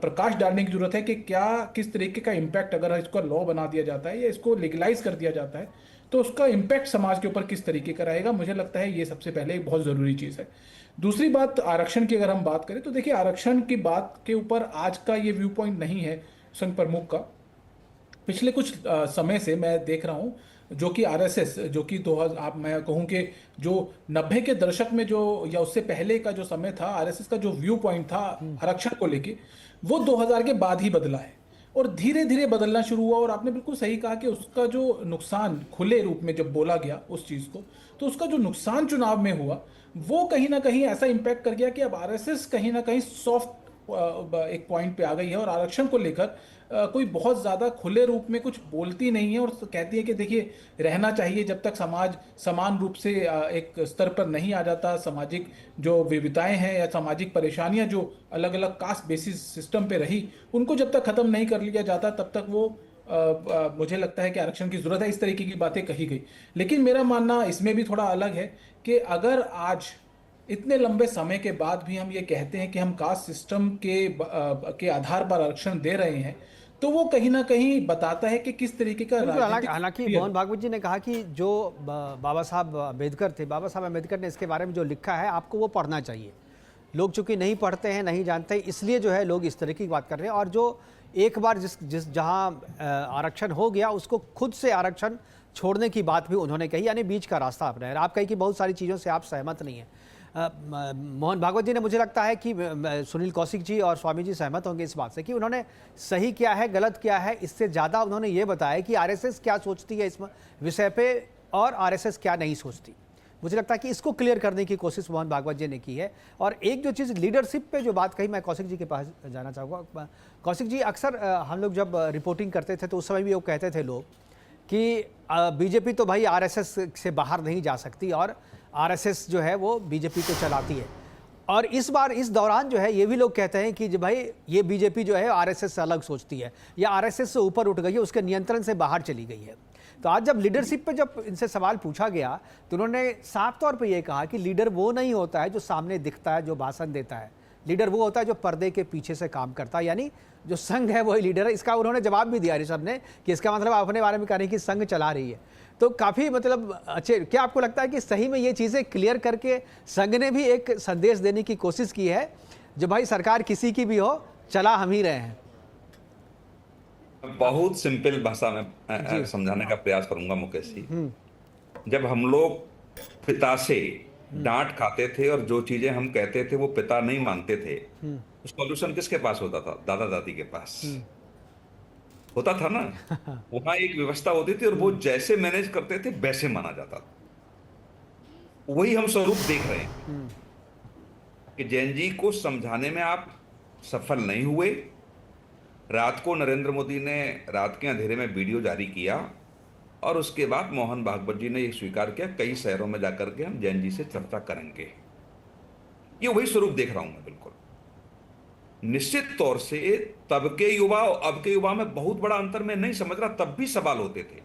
प्रकाश डालने की जरूरत है कि क्या किस तरीके का इम्पैक्ट, अगर इसको लॉ बना दिया जाता है या इसको लीगलाइज कर दिया जाता है, तो उसका इम्पैक्ट समाज के ऊपर किस तरीके का रहेगा। मुझे लगता है ये सबसे पहले एक बहुत ज़रूरी चीज़ है। दूसरी बात, आरक्षण की अगर हम बात करें तो देखिए, आरक्षण की बात के ऊपर आज का ये व्यू पॉइंट नहीं है संघ प्रमुख का। पिछले कुछ समय से मैं देख रहा हूँ जो कि आरएसएस, जो कि 2000, आप मैं कहूँ कि जो 90 के दशक में जो, या उससे पहले का जो समय था, आरएसएस का जो व्यू पॉइंट था आरक्षण को लेके, वो 2000 के बाद ही बदला है और धीरे धीरे बदलना शुरू हुआ। और आपने बिल्कुल सही कहा कि उसका जो नुकसान खुले रूप में जब बोला गया उस चीज़ को, तो उसका जो नुकसान चुनाव में हुआ वो कहीं ना कहीं ऐसा इम्पैक्ट कर गया कि अब आरएसएस कहीं ना कहीं सॉफ्ट एक पॉइंट पे आ गई है और आरक्षण को लेकर कोई बहुत ज़्यादा खुले रूप में कुछ बोलती नहीं है और कहती है कि देखिए, रहना चाहिए जब तक समाज समान रूप से एक स्तर पर नहीं आ जाता। सामाजिक जो विविधताएं हैं या सामाजिक परेशानियां जो अलग अलग कास्ट बेसिस सिस्टम पे रही, उनको जब तक ख़त्म नहीं कर लिया जाता तब तक वो मुझे लगता है कि आरक्षण की ज़रूरत है। इस तरीके की बातें कही गई। लेकिन मेरा मानना इसमें भी थोड़ा अलग है कि अगर आज इतने लंबे समय के बाद भी हम ये कहते हैं कि हम कास्ट सिस्टम के आधार पर आरक्षण दे रहे हैं, तो वो कहीं ना कहीं बताता है कि किस तरीके का हालांकि मोहन भागवत जी ने कहा कि जो बाबा साहब अम्बेडकर थे, बाबा साहब अम्बेडकर ने इसके बारे में जो लिखा है आपको वो पढ़ना चाहिए। लोग चूंकि नहीं पढ़ते हैं, नहीं जानते, इसलिए जो है लोग इस तरह की बात कर रहे हैं। और जो एक बार जिस जहां आरक्षण हो गया उसको खुद से आरक्षण छोड़ने की बात भी उन्होंने कही, यानी बीच का रास्ता अपनाया। आप कही कि बहुत सारी चीज़ों से आप सहमत नहीं हैं। मोहन भागवत जी ने, मुझे लगता है कि सुनील कौशिक जी और स्वामी जी सहमत होंगे इस बात से कि उन्होंने सही क्या है गलत क्या है, इससे ज़्यादा उन्होंने ये बताया कि आरएसएस क्या सोचती है इस विषय पे और आरएसएस क्या नहीं सोचती। मुझे लगता है कि इसको क्लियर करने की कोशिश मोहन भागवत जी ने की है। और एक जो चीज़ लीडरशिप पे जो बात कही, मैं कौशिक जी के पास जाना चाहूँगा। कौशिक जी, अक्सर हम लोग जब रिपोर्टिंग करते थे तो उस समय भी वो कहते थे लोग कि बीजेपी तो भाई आरएसएस से बाहर नहीं जा सकती और आरएसएस जो है वो बीजेपी को चलाती है। और इस बार इस दौरान जो है ये भी लोग कहते हैं कि जो भाई ये बीजेपी जो है आरएसएस से अलग सोचती है या आरएसएस से ऊपर उठ गई है, उसके नियंत्रण से बाहर चली गई है। तो आज जब लीडरशिप पे जब इनसे सवाल पूछा गया तो उन्होंने साफ तौर पे ये कहा कि लीडर वो नहीं होता है जो सामने दिखता है, जो भाषण देता है। लीडर वो होता है जो पर्दे के पीछे से काम करता है, यानी जो संघ है वही लीडर है। इसका उन्होंने जवाब भी दिया ऋषभ ने कि इसका मतलब अपने बारे में कह रहे हैं कि संघ चला रही है। तो काफ़ी मतलब अच्छे, क्या आपको लगता है कि सही में ये चीज़ें क्लियर करके संघ ने भी एक संदेश देने की कोशिश की है जो भाई सरकार किसी की भी हो, चला हम ही रहे हैं? बहुत सिंपल भाषा में समझाने का प्रयास करूंगा मुकेश जी। जब हम लोग पिता से डांट खाते थे और जो चीजें हम कहते थे वो पिता नहीं मानते थे, सॉल्यूशन किसके पास होता था? दादा दादी के पास होता था ना। वहां एक व्यवस्था होती थी और वो जैसे मैनेज करते थे वैसे माना जाता था। वही हम स्वरूप देख रहे हैं कि जैन जी को समझाने में आप सफल नहीं हुए। रात को नरेंद्र मोदी ने रात के अंधेरे में वीडियो जारी किया और उसके बाद मोहन भागवत जी ने यह स्वीकार किया कई शहरों में जाकर के हम जैन जी से चर्चा करेंगे। ये वही स्वरूप देख रहा हूं मैं बिल्कुल। निश्चित तौर से तब के युवा और अब के युवा में बहुत बड़ा अंतर मैं नहीं समझ रहा। तब भी सवाल होते थे,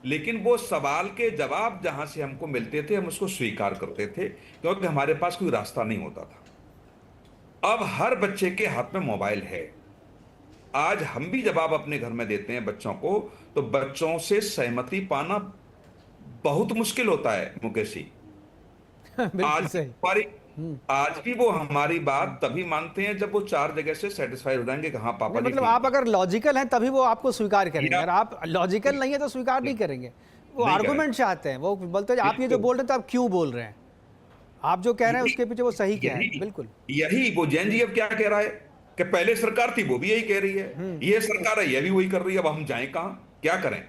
लेकिन वो सवाल के जवाब जहां से हमको मिलते थे हम उसको स्वीकार करते थे क्योंकि हमारे पास कोई रास्ता नहीं होता था। अब हर बच्चे के हाथ में मोबाइल है। आज हम भी जवाब अपने घर में देते हैं बच्चों को, तो बच्चों से सहमति पाना बहुत मुश्किल होता है मुकेश जी। आज भी वो हमारी बात तभी मानते हैं जब वो 4 जगह से सेटिस्फाइड हो जाएंगे कि हाँ पापा जी। मतलब आप अगर लॉजिकल हैं तभी वो आपको स्वीकार करेंगे, अगर आप लॉजिकल नहीं है तो स्वीकार नहीं करेंगे। वो आर्गुमेंट चाहते हैं, वो बोलते हैं आप ये जो बोल रहे हैं तो आप क्यों बोल रहे हैं, आप जो कह रहे हैं उसके पीछे वो सही क्या है। बिल्कुल यही वो जैन जी अब क्या कह रहा है कि पहले सरकार थी वो भी यही कह रही है, ये सरकार है ये भी वही कर रही है, अब हम जाएं कहां, क्या करें?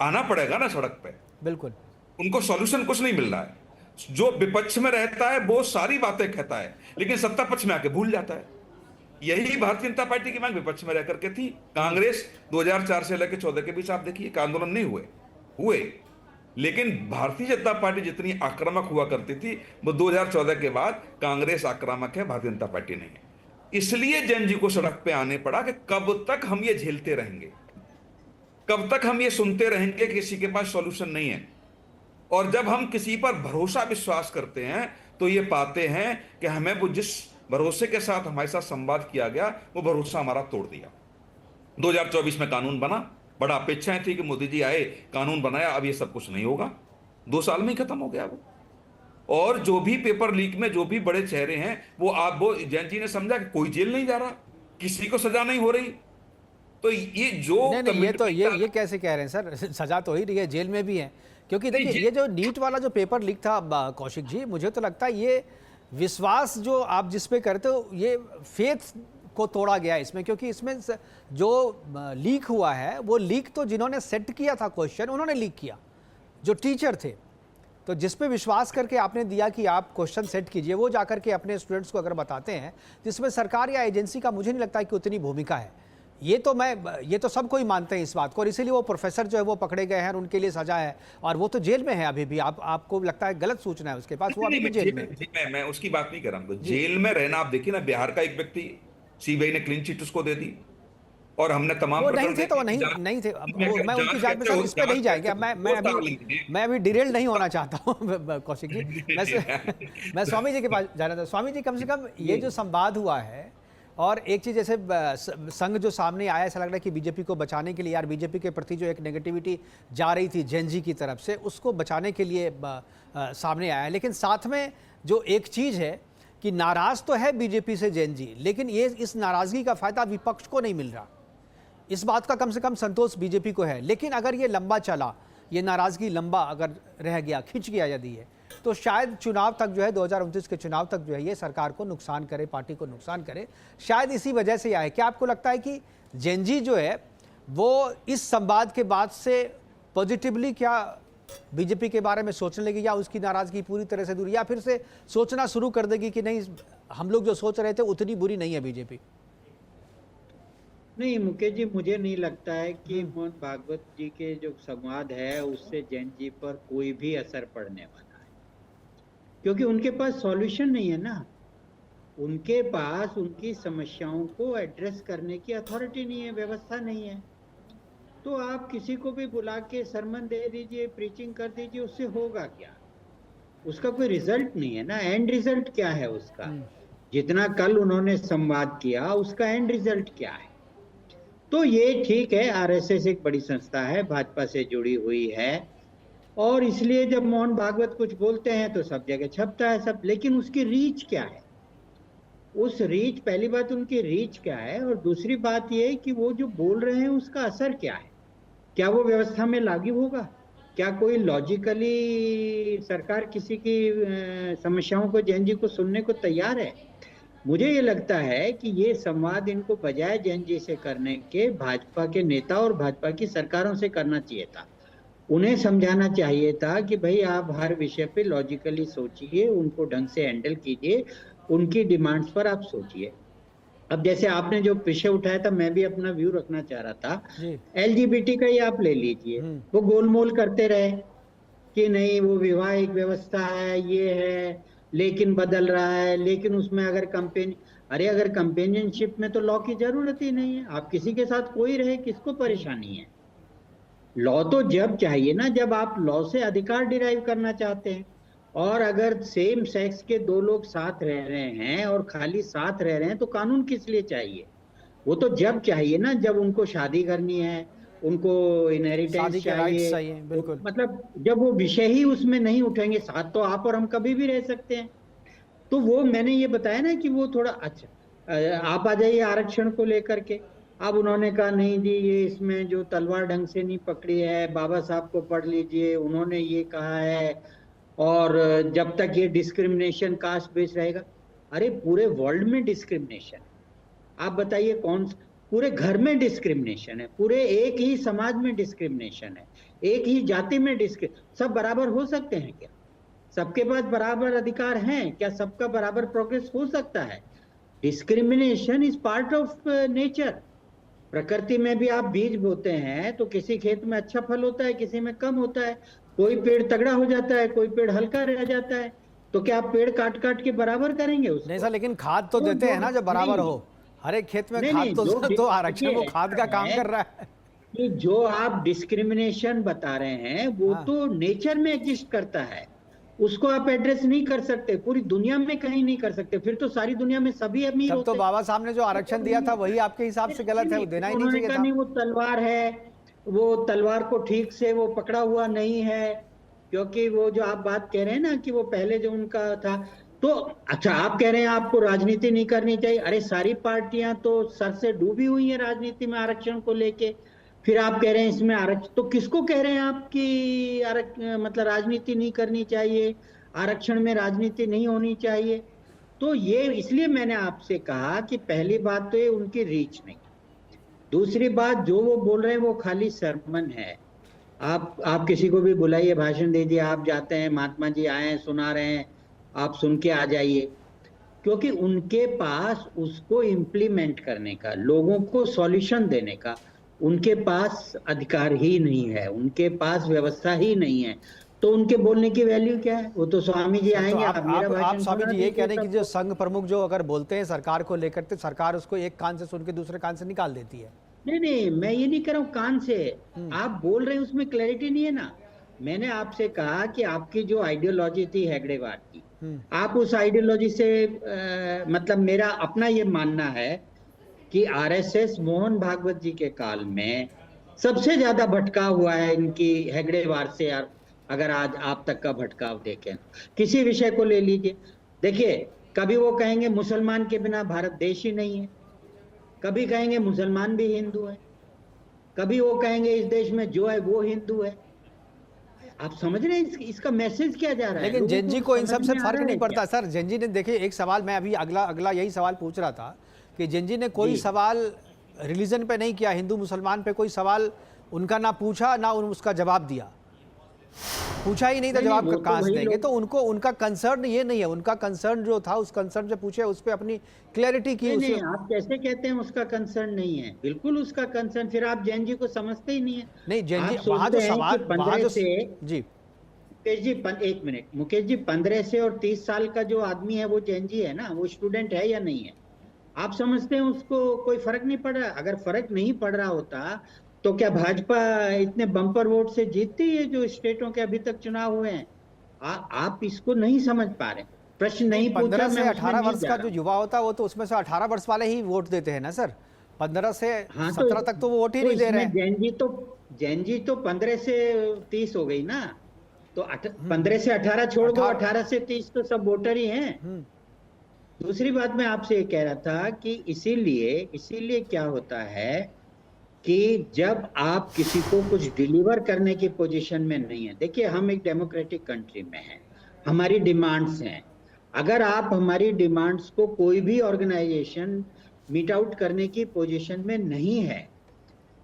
आना पड़ेगा ना सड़क पे। बिल्कुल, उनको सॉल्यूशन कुछ नहीं मिल रहा है। जो विपक्ष में रहता है वो सारी बातें कहता है लेकिन सत्ता पक्ष में आके भूल जाता है। यही भारतीय जनता पार्टी की मांग विपक्ष में रह करके थी। कांग्रेस 2004 से लेकर 14 के बीच आप देखिए कि आंदोलन नहीं हुए, लेकिन भारतीय जनता पार्टी जितनी आक्रामक हुआ करती थी वो 2014 के बाद कांग्रेस आक्रामक है, भारतीय जनता पार्टी नहीं है। इसलिए जैन जी को सड़क पे आने पड़ा कि कब तक हम ये झेलते रहेंगे, कब तक हम ये सुनते रहेंगे किसी के पास सॉल्यूशन नहीं है। और जब हम किसी पर भरोसा विश्वास करते हैं तो ये पाते हैं कि हमें वो जिस भरोसे के साथ हमारे साथ संवाद किया गया वो भरोसा हमारा तोड़ दिया। 2024 में कानून बना, बड़ा अपेक्षाएं थी कि मोदी जी आए, कानून बनाया, अब ये सब कुछ नहीं होगा, 2 साल में ही खत्म हो गया वो। और जो भी पेपर लीक में जो भी बड़े चेहरे हैं वो जैन जी ने समझा कि कोई जेल नहीं जा रहा, किसी को सजा नहीं हो रही। तो ये जो नहीं, ये कैसे कह रहे हैं सर, सजा तो ही रही है, जेल में भी है। क्योंकि देखिए ये जो नीट वाला जो पेपर लीक था कौशिक जी, मुझे तो लगता है ये विश्वास जो आप जिस पे करते हो ये फेथ को तोड़ा गया इसमें। क्योंकि इसमें जो लीक हुआ है वो लीक तो जिन्होंने सेट किया था क्वेश्चन उन्होंने लीक किया, जो टीचर थे। तो जिस पे विश्वास करके आपने दिया कि आप क्वेश्चन सेट कीजिए, वो जाकर के अपने स्टूडेंट्स को अगर बताते हैं, जिसमें सरकार या एजेंसी का मुझे नहीं लगता कि उतनी भूमिका है। ये तो सब कोई मानते हैं इस बात को, और इसीलिए वो प्रोफेसर जो है वो पकड़े गए हैं और उनके लिए सजा है, और वो तो जेल में है अभी भी। आपको लगता है गलत सूचना है उसके पास, वो अभी भी जेल में। मैं उसकी बात नहीं कर रहा हूं, जेल में रहना। आप देखिए ना, बिहार का एक व्यक्ति, सीबीआई ने क्लीन चिट उसको दे दी, और हमने तमाम वो नहीं थे तो नहीं थे। मैं उनकी जांच में सर इस पे नहीं जाएंगे। मैं अभी डिरेल नहीं होना चाहता हूँ कौशिक जी। मैं स्वामी जी के पास जाना था। स्वामी जी, कम से कम ये जो संवाद हुआ है, और एक चीज़ जैसे संघ जो सामने आया, ऐसा लग रहा है कि बीजेपी को बचाने के लिए, यार बीजेपी के प्रति जो एक नेगेटिविटी जा रही थी जैन जी की तरफ से, उसको बचाने के लिए सामने आया। लेकिन साथ में जो एक चीज़ है कि नाराज़ तो है बीजेपी से जैन जी, लेकिन ये इस नाराज़गी का फ़ायदा विपक्ष को नहीं मिल रहा। इस बात का कम से कम संतोष बीजेपी को है। लेकिन अगर ये लंबा चला, ये नाराज़गी लंबा अगर रह गया, खिंच गया यदि है, तो शायद चुनाव तक जो है 2029 के चुनाव तक जो है ये सरकार को नुकसान करे, पार्टी को नुकसान करे। शायद इसी वजह से आए। क्या आपको लगता है कि जैन जी जो है वो इस संवाद के बाद से पॉजिटिवली क्या बीजेपी के बारे में सोचने लगी, या उसकी नाराज़गी पूरी तरह से दूर, या फिर से सोचना शुरू कर देगी कि नहीं, हम लोग जो सोच रहे थे उतनी बुरी नहीं है बीजेपी? नहीं मुकेश जी, मुझे नहीं लगता है कि मोहन भागवत जी के जो संवाद है उससे जैन जी पर कोई भी असर पड़ने वाला है, क्योंकि उनके पास सॉल्यूशन नहीं है ना। उनके पास उनकी समस्याओं को एड्रेस करने की अथॉरिटी नहीं है, व्यवस्था नहीं है। तो आप किसी को भी बुला के सरमन दे दीजिए, प्रीचिंग कर दीजिए, उससे होगा क्या? उसका कोई रिजल्ट नहीं है ना। एंड रिजल्ट क्या है उसका? जितना कल उन्होंने संवाद किया उसका एंड रिजल्ट क्या है? तो ये ठीक है, आरएसएस एक बड़ी संस्था है, भाजपा से जुड़ी हुई है, और इसलिए जब मोहन भागवत कुछ बोलते हैं तो सब जगह छपता है सब। लेकिन उसकी रीच क्या है? उस रीच, पहली बात उनकी रीच क्या है, और दूसरी बात ये कि वो जो बोल रहे हैं उसका असर क्या है? क्या वो व्यवस्था में लागू होगा? क्या कोई लॉजिकली सरकार किसी की समस्याओं को, जैन जी को सुनने को तैयार है? मुझे ये लगता है कि ये संवाद इनको बजाय जैन जी से करने के भाजपा के नेता और भाजपा की सरकारों से करना चाहिए था। उन्हें समझाना चाहिए था कि भाई आप हर विषय पे लॉजिकली सोचिए, उनको ढंग से हैंडल कीजिए, उनकी डिमांड्स पर आप सोचिए। अब जैसे आपने जो विषय उठाया था, मैं भी अपना व्यू रखना चाह रहा था। एलजीबीटी का ही आप ले लीजिए, वो गोलमोल करते रहे कि नहीं वो विवाहिक व्यवस्था है, ये है, लेकिन बदल रहा है, लेकिन उसमें अगर अगर कंपेनियनशिप में तो लॉ की जरूरत ही नहीं है। आप किसी के साथ कोई रहे, किसको परेशानी है? लॉ तो जब चाहिए ना जब आप लॉ से अधिकार डिराइव करना चाहते हैं। और अगर सेम सेक्स के 2 लोग साथ रह रहे हैं और खाली साथ रह रहे हैं तो कानून किस लिए चाहिए? वो तो जब चाहिए ना जब उनको शादी करनी है, उनको इनहेरिटेंस चाहिए, मतलब जब वो विषय ही उसमें नहीं उठेंगे। साथ तो आप और हम कभी भी रह सकते हैं। तो वो मैंने ये बताया ना कि वो थोड़ा अच्छा, आप आ जाइए आरक्षण को लेकर के। अब उन्होंने कहा नहीं जी, ये इसमें जो तलवार ढंग से नहीं पकड़ी है, बाबा साहब को पढ़ लीजिए, उन्होंने ये कहा है, और जब तक ये डिस्क्रिमिनेशन कास्ट बेस्ड रहेगा। अरे पूरे वर्ल्ड में डिस्क्रिमिनेशन है, आप बताइए कौन? पूरे घर में डिस्क्रिमिनेशन है, पूरे एक ही समाज में डिस्क्रिमिनेशन है, एक ही जाति में सब बराबर हो सकते हैं क्या? सबके पास बराबर अधिकार हैं क्या? सबका बराबर प्रोग्रेस हो सकता है? Discrimination is part of nature. प्रकृति में भी आप बीज बोते हैं तो किसी खेत में अच्छा फल होता है, किसी में कम होता है। कोई पेड़ तगड़ा हो जाता है, कोई पेड़ हल्का रह जाता है। तो क्या आप पेड़ काट काट के बराबर करेंगे उसको? नहीं सर, लेकिन खाद तो देते हैं ना जब बराबर हो। हर एक खेत में नहीं, खाद नहीं, तो आरक्षण वो खाद का काम कर रहा है। कि जो आप डिस्क्रिमिनेशन बता रहे हैं वो हाँ। तो नेचर में एग्जिस्ट करता है, उसको आप एड्रेस नहीं कर सकते, पूरी दुनिया में कहीं नहीं कर सकते, फिर तो सारी दुनिया में सभी अमीर तब होते। तो बाबा साहब ने जो आरक्षण दिया था वही आपके हिसाब से गलत है, वो देना ही नहीं उन्होंने चाहिए कहा था। नहीं वो तलवार है, वो तलवार को ठीक से वो पकड़ा हुआ नहीं है, क्योंकि वो जो आप बात कह रहे हैं ना कि वो पहले जो उनका था, तो अच्छा आप कह रहे हैं आपको राजनीति नहीं करनी चाहिए। अरे सारी पार्टियां तो सर से डूबी हुई है राजनीति में आरक्षण को लेके, फिर आप कह रहे हैं इसमें आरक्षण, तो किसको कह रहे हैं आप कि मतलब राजनीति नहीं करनी चाहिए, आरक्षण में राजनीति नहीं होनी चाहिए? तो ये इसलिए मैंने आपसे कहा कि पहली बात तो ये उनकी रीच नहीं, दूसरी बात जो वो बोल रहे हैं वो खाली सरमन है। आप किसी को भी बुलाइए, भाषण दीजिए, आप जाते हैं, महात्मा जी आए हैं सुना रहे हैं, आप सुन के आ जाइए, क्योंकि उनके पास उसको इम्प्लीमेंट करने का, लोगों को सॉल्यूशन देने का उनके पास अधिकार ही नहीं है, उनके पास व्यवस्था ही नहीं है, तो उनके बोलने की वैल्यू क्या है? वो तो स्वामी जी आएंगे, तो आप मेरा आप भाषण स्वामी सुना जी ये दीजिए कह रहे हैं कि जो सबको। संघ प्रमुख जो अगर बोलते हैं सरकार को लेकर, तो सरकार उसको एक कान से सुन के दूसरे कान से निकाल देती है। नहीं नहीं, मैं ये नहीं कर रहा हूँ कान से, आप बोल रहे हैं उसमें क्लैरिटी नहीं है ना। मैंने आपसे कहा कि आपकी जो आइडियोलॉजी थी हेगड़ेवार की, आप उस आइडियोलॉजी से मतलब मेरा अपना ये मानना है कि आरएसएस मोहन भागवत जी के काल में सबसे ज्यादा भटकाव हुआ है इनकी हेगड़ेवार से। अगर आज आप तक का भटकाव देखें, किसी विषय को ले लीजिए, देखिए कभी वो कहेंगे मुसलमान के बिना भारत देश ही नहीं है, कभी कहेंगे मुसलमान भी हिंदू है, कभी वो कहेंगे इस देश में जो है वो हिंदू है। आप समझ रहे हैं इसका मैसेज क्या जा रहा है? लेकिन लोगों जैन जी को को इन समझ सब से में आ फर्क रहा नहीं है पड़ता क्या? सर। जैन जी ने देखिए एक सवाल, मैं अभी अगला यही सवाल पूछ रहा था कि जैन जी ने कोई जी। सवाल रिलीजन पे नहीं किया, हिंदू मुसलमान पे कोई सवाल उनका ना पूछा ना उसका जवाब दिया, पूछा ही नहीं था, नहीं, जवाब वो तो कहाँ से वही देंगे? लोग- तो उनको उनका कंसर्न ये नहीं है, उनका कंसर्न जो था उस कंसर्न से पूछे, उस पर अपनी क्लैरिटी की। नहीं उसे नहीं, आप कैसे कहते हैं उसका कंसर्न नहीं है? बिल्कुल उसका कंसर्न, फिर आप जैन जी को समझते ही नहीं है। नहीं, जैन जी आप वहां जो सोचते हैं कि सवाल, वहां 15 जो से जी मुकेश जी एक मिनट, मुकेश जी 15 से और 30 साल का जो आदमी है वो जैन जी है ना, वो स्टूडेंट है या नहीं है? आप समझते हैं उसको कोई फर्क नहीं पड़ रहा? अगर फर्क नहीं पड़ रहा होता तो क्या भाजपा इतने बम्पर वोट से जीतती है जो स्टेटों के अभी तक चुनाव हुए हैं? आप इसको नहीं समझ पा रहे, प्रश्न नहीं पूछा, 15 से मैं 18 उसमें वर्ष नहीं का जा जो रहा। युवा होता है वो तो उसमें से 18 वर्ष वाले ही वोट देते हैं ना सर। 15 से हाँ 17 तक तो वो वोट ही तो नहीं दे रहे इसमें हैं। जैन जी तो 15 से 30 हो गई ना, तो 15 से 18 छोड़ दो, 18 से 30 तो सब वोटर ही हैं। दूसरी बात मैं आपसे ये कह रहा था कि इसीलिए क्या होता है कि जब आप किसी को कुछ डिलीवर करने की पोजीशन में नहीं है, देखिए हम एक डेमोक्रेटिक कंट्री में हैं, हमारी डिमांड्स हैं, अगर आप हमारी डिमांड्स को कोई भी ऑर्गेनाइजेशन मीट आउट करने की पोजीशन में नहीं है,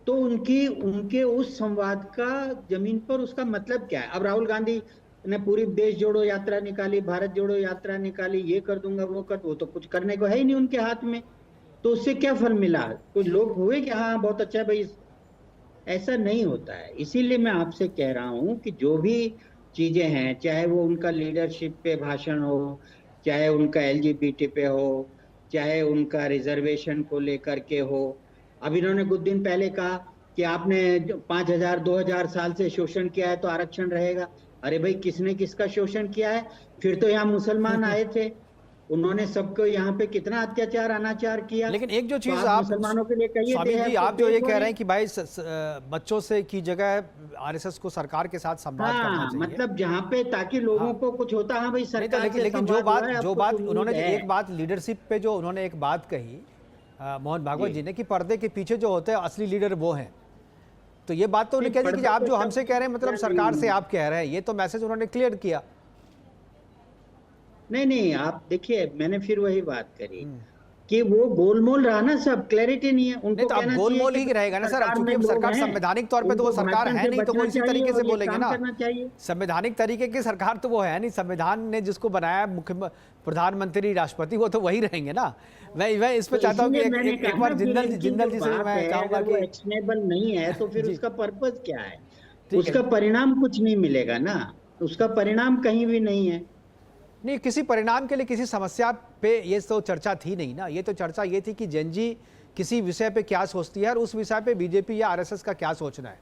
तो उनके उस संवाद का जमीन पर उसका मतलब क्या है? अब राहुल गांधी ने पूरी देश जोड़ो यात्रा निकाली, भारत जोड़ो यात्रा निकाली, ये कर दूंगा वो तो कुछ करने को है ही नहीं उनके हाथ में, तो उससे क्या फल मिला? कुछ लोग हुए कि हाँ बहुत अच्छा है भाई, ऐसा नहीं होता है। इसीलिए मैं आपसे कह रहा हूं कि जो भी चीजें हैं, चाहे वो उनका लीडरशिप पे भाषण हो, चाहे उनका एलजीबीटी पे हो, चाहे उनका रिजर्वेशन को लेकर के हो। अब इन्होंने कुछ दिन पहले कहा कि आपने 5000 2000 साल से शोषण किया है तो आरक्षण रहेगा। अरे भाई किसने किसका शोषण किया है? फिर तो यहाँ मुसलमान आए थे, उन्होंने सबको यहाँ पे कितना अत्याचार अनाचार किया। लेकिन एक जो चीज तो आप मुसलमानों के लिए कहिए, स्वामी they जी have to आप जो pay ये for कह रहे it। हैं कि भाई बच्चों से की जगह आरएसएस को सरकार के साथ संवाद करना हाँ, चाहिए, मतलब जहाँ पे ताकि लोगों को कुछ होता, हाँ भाई नहीं तो सरकार से लेकिन संवाद हुआ है, जो आपको बात उम्मीद उन्होंने है। एक बात लीडरशिप पे जो उन्होंने एक बात कही मोहन भागवत जी। जी ने कि पर्दे के पीछे जो होते हैं असली लीडर वो हैं, तो ये बात तो उन्होंने नहीं, कह दी कि पर्दे आप पे जो सब हमसे कह रहे हैं मतलब नहीं, सरकार से नहीं। आप कह रहे हैं, ये तो मैसेज उन्होंने क्लियर किया। नहीं, आप देखिए, मैंने फिर वही बात करी कि वो गोलमोल रहा ना, सब क्लैरिटी नहीं है उनको। नहीं तो अब कहना गोलमोल चाहिए ही रहेगा ना सर, अब सरकार चूंकि में अब लोग सरकार हैं, संवैधानिक तौर पे तो वो उनको सरकार भाषण है से नहीं, तो वो बचना इसी चाहिए तरीके से और ये बोलेंगे काम ना। करना चाहिए। संवैधानिक तरीके की सरकार तो वो है नहीं, संविधान ने जिसको बनाया मुख्य प्रधानमंत्री राष्ट्रपति वो तो वही रहेंगे ना। मैं इस पे तो चाहता हूँ कि इसीलिए मैंने एक कहा बार ना, फिर जिंदल इनकी जिंदल जो जी से बात मैं है, चाहूंगा अगर वो कि एक्शनेबल नहीं है तो फिर जी। उसका पर्पस क्या है? ठीक है। उसका परिणाम कुछ नहीं मिलेगा ना, उसका परिणाम कहीं भी नहीं है। नहीं, किसी परिणाम के लिए किसी समस्या पे ये तो चर्चा थी नहीं ना। ये तो चर्चा ये थी कि जेनजी किसी विषय पे क्या सोचती है और उस विषय पे बीजेपी या आरएसएस का क्या सोचना है,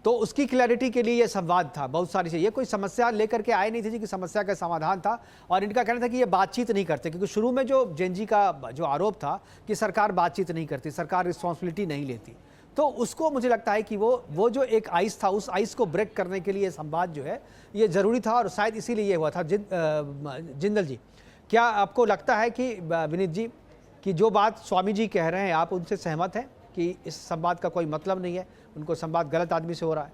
तो उसकी क्लैरिटी के लिए ये संवाद था। बहुत सारी चीज़, ये कोई समस्या लेकर के आए नहीं थी जी कि समस्या का समाधान था। और इनका कहना था कि ये बातचीत नहीं करते, क्योंकि शुरू में जो जेनजी का जो आरोप था कि सरकार बातचीत नहीं करती, सरकार रिस्पॉन्सिबिलिटी नहीं लेती, तो उसको मुझे लगता है कि वो जो एक आइस था, उस आइस को ब्रेक करने के लिए संवाद जो है ये ज़रूरी था और शायद इसीलिए ये हुआ था। जिंदल जी, क्या आपको लगता है कि विनीत जी कि जो बात स्वामी जी कह रहे हैं आप उनसे सहमत हैं कि इस संवाद का कोई मतलब नहीं है, उनको संवाद गलत आदमी से हो रहा है?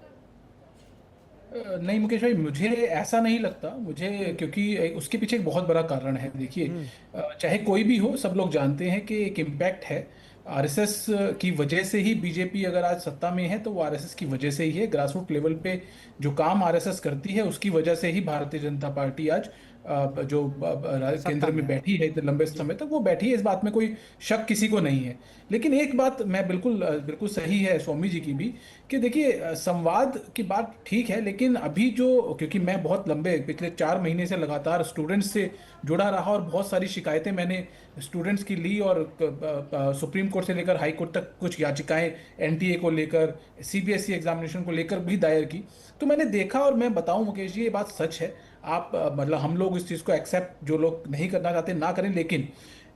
नहीं मुकेश भाई, मुझे ऐसा नहीं लगता मुझे, क्योंकि उसके पीछे एक बहुत बड़ा कारण है। देखिए, चाहे कोई भी हो, सब लोग जानते हैं कि एक इम्पैक्ट है। आरएसएस की वजह से ही बीजेपी अगर आज सत्ता में है तो वो आरएसएस की वजह से ही है। ग्रासरूट लेवल पे जो काम आरएसएस करती है उसकी वजह से ही भारतीय जनता पार्टी आज जो केंद्र में बैठी है इतने लंबे समय तक, वो बैठी है। इस बात में कोई शक किसी को नहीं है। लेकिन एक बात मैं बिल्कुल सही है स्वामी जी की भी, कि देखिए संवाद की बात ठीक है, लेकिन अभी जो, क्योंकि मैं बहुत लंबे पिछले 4 महीने से लगातार स्टूडेंट्स से जुड़ा रहा और बहुत सारी शिकायतें मैंने स्टूडेंट्स की ली, और सुप्रीम कोर्ट से लेकर हाई कोर्ट तक कुछ याचिकाएं एनटीए को लेकर, सीबीएसई एग्जामिनेशन को लेकर भी दायर की। तो मैंने देखा, और मैं बताऊं मुकेश जी, ये बात सच है। आप मतलब हम लोग इस चीज़ को एक्सेप्ट, जो लोग नहीं करना चाहते ना करें, लेकिन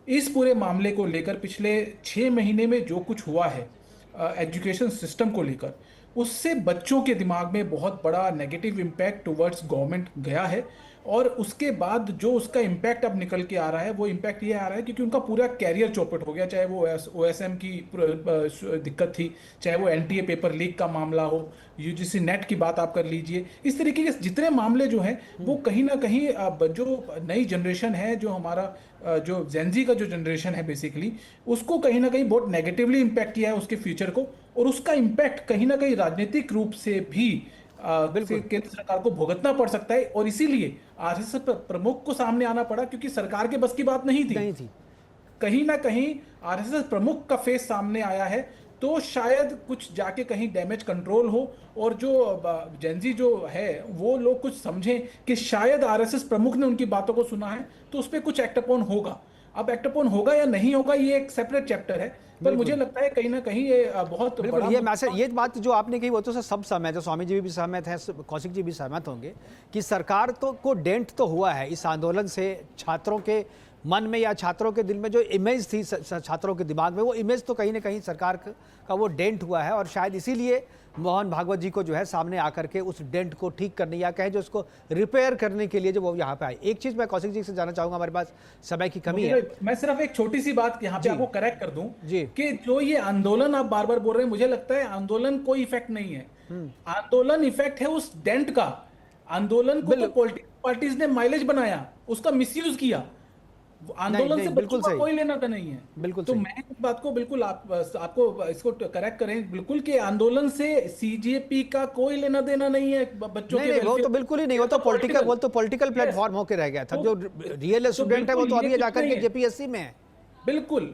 इस पूरे मामले को लेकर पिछले 6 महीने में जो कुछ हुआ है एजुकेशन सिस्टम को लेकर, उससे बच्चों के दिमाग में बहुत बड़ा नेगेटिव इम्पैक्ट टुवर्ड्स गवर्नमेंट गया है। और उसके बाद जो उसका इम्पैक्ट अब निकल के आ रहा है, वो इम्पैक्ट ये आ रहा है क्योंकि उनका पूरा कैरियर चौपट हो गया। चाहे वो ओएसएम की दिक्कत थी, चाहे वो एनटीए पेपर लीक का मामला हो, यूजीसी नेट की बात आप कर लीजिए। इस तरीके के जितने मामले जो हैं वो कहीं ना कहीं जो नई जनरेशन है, जो हमारा जो जेनजी का जो जनरेशन है बेसिकली, उसको कहीं ना कहीं बहुत नेगेटिवली इम्पैक्ट किया है उसके फ्यूचर को। और उसका इम्पैक्ट कहीं ना कहीं राजनीतिक रूप से भी केंद्र सरकार को भुगतना पड़ सकता है। और इसीलिए आरएसएस प्रमुख को सामने आना पड़ा, क्योंकि सरकार के बस की बात नहीं थी। कहीं ना कहीं आरएसएस प्रमुख का फेस सामने आया है, तो शायद कुछ जाके कहीं डैमेज कंट्रोल हो, और जो जेनजी जो है वो लोग कुछ समझें कि शायद आरएसएस प्रमुख ने उनकी बातों को सुना है, तो उस पर कुछ एक्ट अपॉन होगा। अब एक्ट अपॉन होगा या नहीं होगा ये एक सेपरेट चैप्टर है, पर मुझे लगता है कहीं ना कहीं ये बहुत बड़ा ये मैसेज, ये बात जो आपने कही वो तो सब सहमत है, स्वामी जी भी सहमत हैं, कौशिक जी भी सहमत होंगे कि सरकार तो को डेंट तो हुआ है इस आंदोलन से। छात्रों के मन में या छात्रों के दिल में जो इमेज थी, छात्रों के दिमाग में, वो इमेज तो कहीं ना कहीं सरकार का वो डेंट हुआ है। और शायद इसीलिए मोहन भागवत जी को जो है सामने आकर के उस डेंट को ठीक करने या कहें जो उसको रिपेयर करने के लिए जो वो यहाँ पे आए। एक चीज मैं कौशिक जी से जानना चाहूंगा, हमारे पास समय की कमी है, मैं सिर्फ एक छोटी सी बात यहाँ पे आपको करेक्ट कर दूं कि जो ये आंदोलन आप बार बार बोल रहे हैं, मुझे लगता है आंदोलन कोई इफेक्ट नहीं है। आंदोलन इफेक्ट है उस डेंट का। आंदोलन को तो पॉलिटिकल पार्टीज ने माइलेज बनाया, उसका मिसयूज किया। आंदोलन से बिल्कुल कोई लेना का नहीं है। बिल्कुल तो मैं इस बात को बिल्कुल आपको इसको करेक्ट करें बिल्कुल कि आंदोलन से सीजेपी का कोई लेना देना नहीं है बच्चों के। वो तो बिल्कुल ही नहीं, वो तो पॉलिटिकल प्लेटफॉर्म होकर रह गया था। जो रियल स्टूडेंट है वो तो अभी जाकर के जेपीएससी में है। बिल्कुल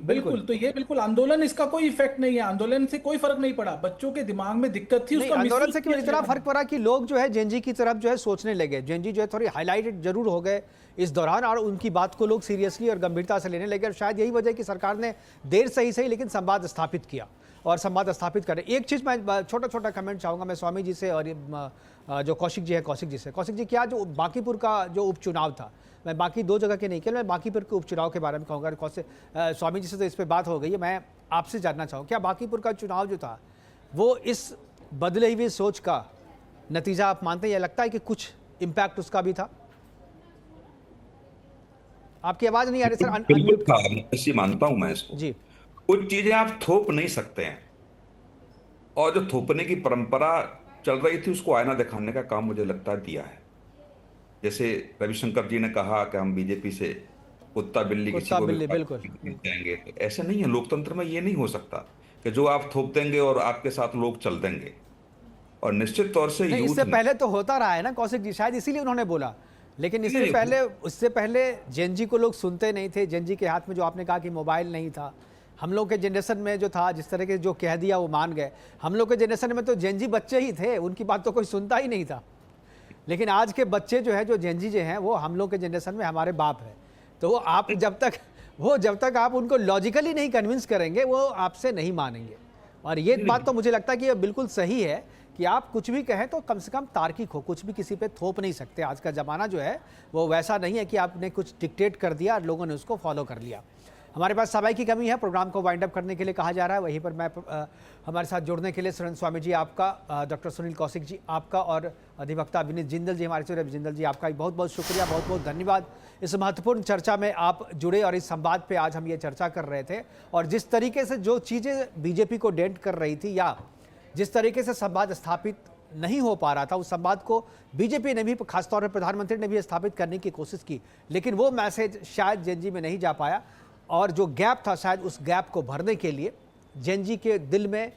तो ये बिल्कुल आंदोलन, इसका कोई इफेक्ट नहीं है। आंदोलन से कोई फर्क नहीं पड़ा, बच्चों के दिमाग में दिक्कत थी। उसका आंदोलन से क्यों इतना फर्क पड़ा कि लोग जो है जेनजी की तरफ जो है सोचने लगे। जेनजी जो है थोड़ी हाईलाइटेड जरूर हो गए इस दौरान, और उनकी बात को लोग सीरियसली और गंभीरता से लेने लगे। और शायद यही वजह कि सरकार ने देर से ही सही लेकिन संवाद स्थापित किया और संवाद स्थापित करें। एक चीज़ मैं छोटा कमेंट चाहूँगा मैं स्वामी जी से और जो कौशिक जी है कौशिक जी से। कौशिक जी, क्या जो बांकीपुर का जो उपचुनाव था, मैं बाकी 2 जगह के नहीं किया, मैं बांकीपुर के उपचुनाव के बारे में कहूँगा। कौशिक स्वामी जी से तो इस पर बात हो गई है, मैं आपसे जानना चाहूँ क्या बांकीपुर का चुनाव जो था वो इस बदले हुई सोच का नतीजा आप मानते हैं, या लगता है कि कुछ इम्पैक्ट उसका भी था? आपकी आवाज नहीं आ रही सर। बिल्कुल था, ऐसी मानता हूं मैं इसको जी। कुछ चीजें आप थोप नहीं सकते हैं, और जो थोपने की परंपरा चल रही थी उसको आईना दिखाने का काम मुझे लगता है दिया है। जैसे रविशंकर जी ने कहा कि हम बीजेपी से कुत्ता बिल्ली किसी को भी बिल्कुल देंगे, तो ऐसा नहीं है। लोकतंत्र में ये नहीं हो सकता कि जो आप थोप देंगे और आपके साथ लोग चल देंगे। और निश्चित तौर से इससे पहले तो होता रहा है ना कौशिक जी, शायद इसीलिए उन्होंने बोला। लेकिन इससे पहले जेनजी को लोग सुनते नहीं थे। जेनजी के हाथ में जो आपने कहा कि मोबाइल नहीं था, हम लोग के जनरेशन में जो था, जिस तरह के जो कह दिया वो मान गए। हम लोग के जनरेशन में तो जेनजी बच्चे ही थे, उनकी बात तो कोई सुनता ही नहीं था। लेकिन आज के बच्चे जो है, जो जेनजी जो हैं, वो हम लोग के जनरेशन में हमारे बाप है। तो आप जब तक आप उनको लॉजिकली नहीं कन्विंस करेंगे, वो आपसे नहीं मानेंगे। और ये बात तो मुझे लगता है कि ये बिल्कुल सही है कि आप कुछ भी कहें तो कम से कम तार्किक हो, कुछ भी किसी पे थोप नहीं सकते। आज का ज़माना जो है वो वैसा नहीं है कि आपने कुछ डिक्टेट कर दिया और लोगों ने उसको फॉलो कर लिया। हमारे पास समय की कमी है, प्रोग्राम को वाइंड अप करने के लिए कहा जा रहा है। वहीं पर मैं हमारे साथ जुड़ने के लिए सुरेंद्र स्वामी जी आपका, डॉक्टर सुनील कौशिक जी आपका और अधिवक्ता विनीत जिंदल जी हमारे से। जिंदल जी आपका भी बहुत बहुत शुक्रिया, बहुत बहुत धन्यवाद। इस महत्वपूर्ण चर्चा में आप जुड़े और इस संवाद पे आज हम ये चर्चा कर रहे थे। और जिस तरीके से जो चीज़ें बीजेपी को डेंट कर रही थी या जिस तरीके से संवाद स्थापित नहीं हो पा रहा था, उस संवाद को बीजेपी ने भी, खासतौर पर प्रधानमंत्री ने भी स्थापित करने की कोशिश की, लेकिन वो मैसेज शायद जेनजी में नहीं जा पाया। और जो गैप था, शायद उस गैप को भरने के लिए जेनजी के दिल में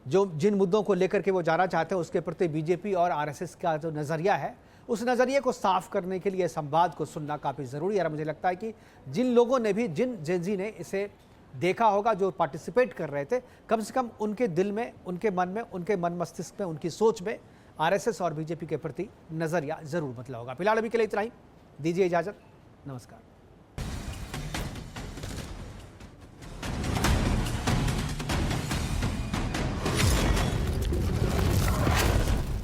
जो जिन मुद्दों को लेकर के वो जाना चाहते हैं, उसके प्रति बीजेपी और आरएसएस का जो नज़रिया है, उस नज़रिए को साफ करने के लिए संवाद को सुनना काफ़ी ज़रूरी है। और मुझे लगता है कि जिन लोगों ने भी, जिन जेनजी ने इसे देखा होगा, जो पार्टिसिपेट कर रहे थे, कम से कम उनके दिल में, उनके मन में, उनके मन मस्तिष्क में, उनकी सोच में आरएसएस और बीजेपी के प्रति नज़रिया ज़रूर बदला होगा। फिलहाल अभी के लिए इतना ही, दीजिए इजाज़त, नमस्कार।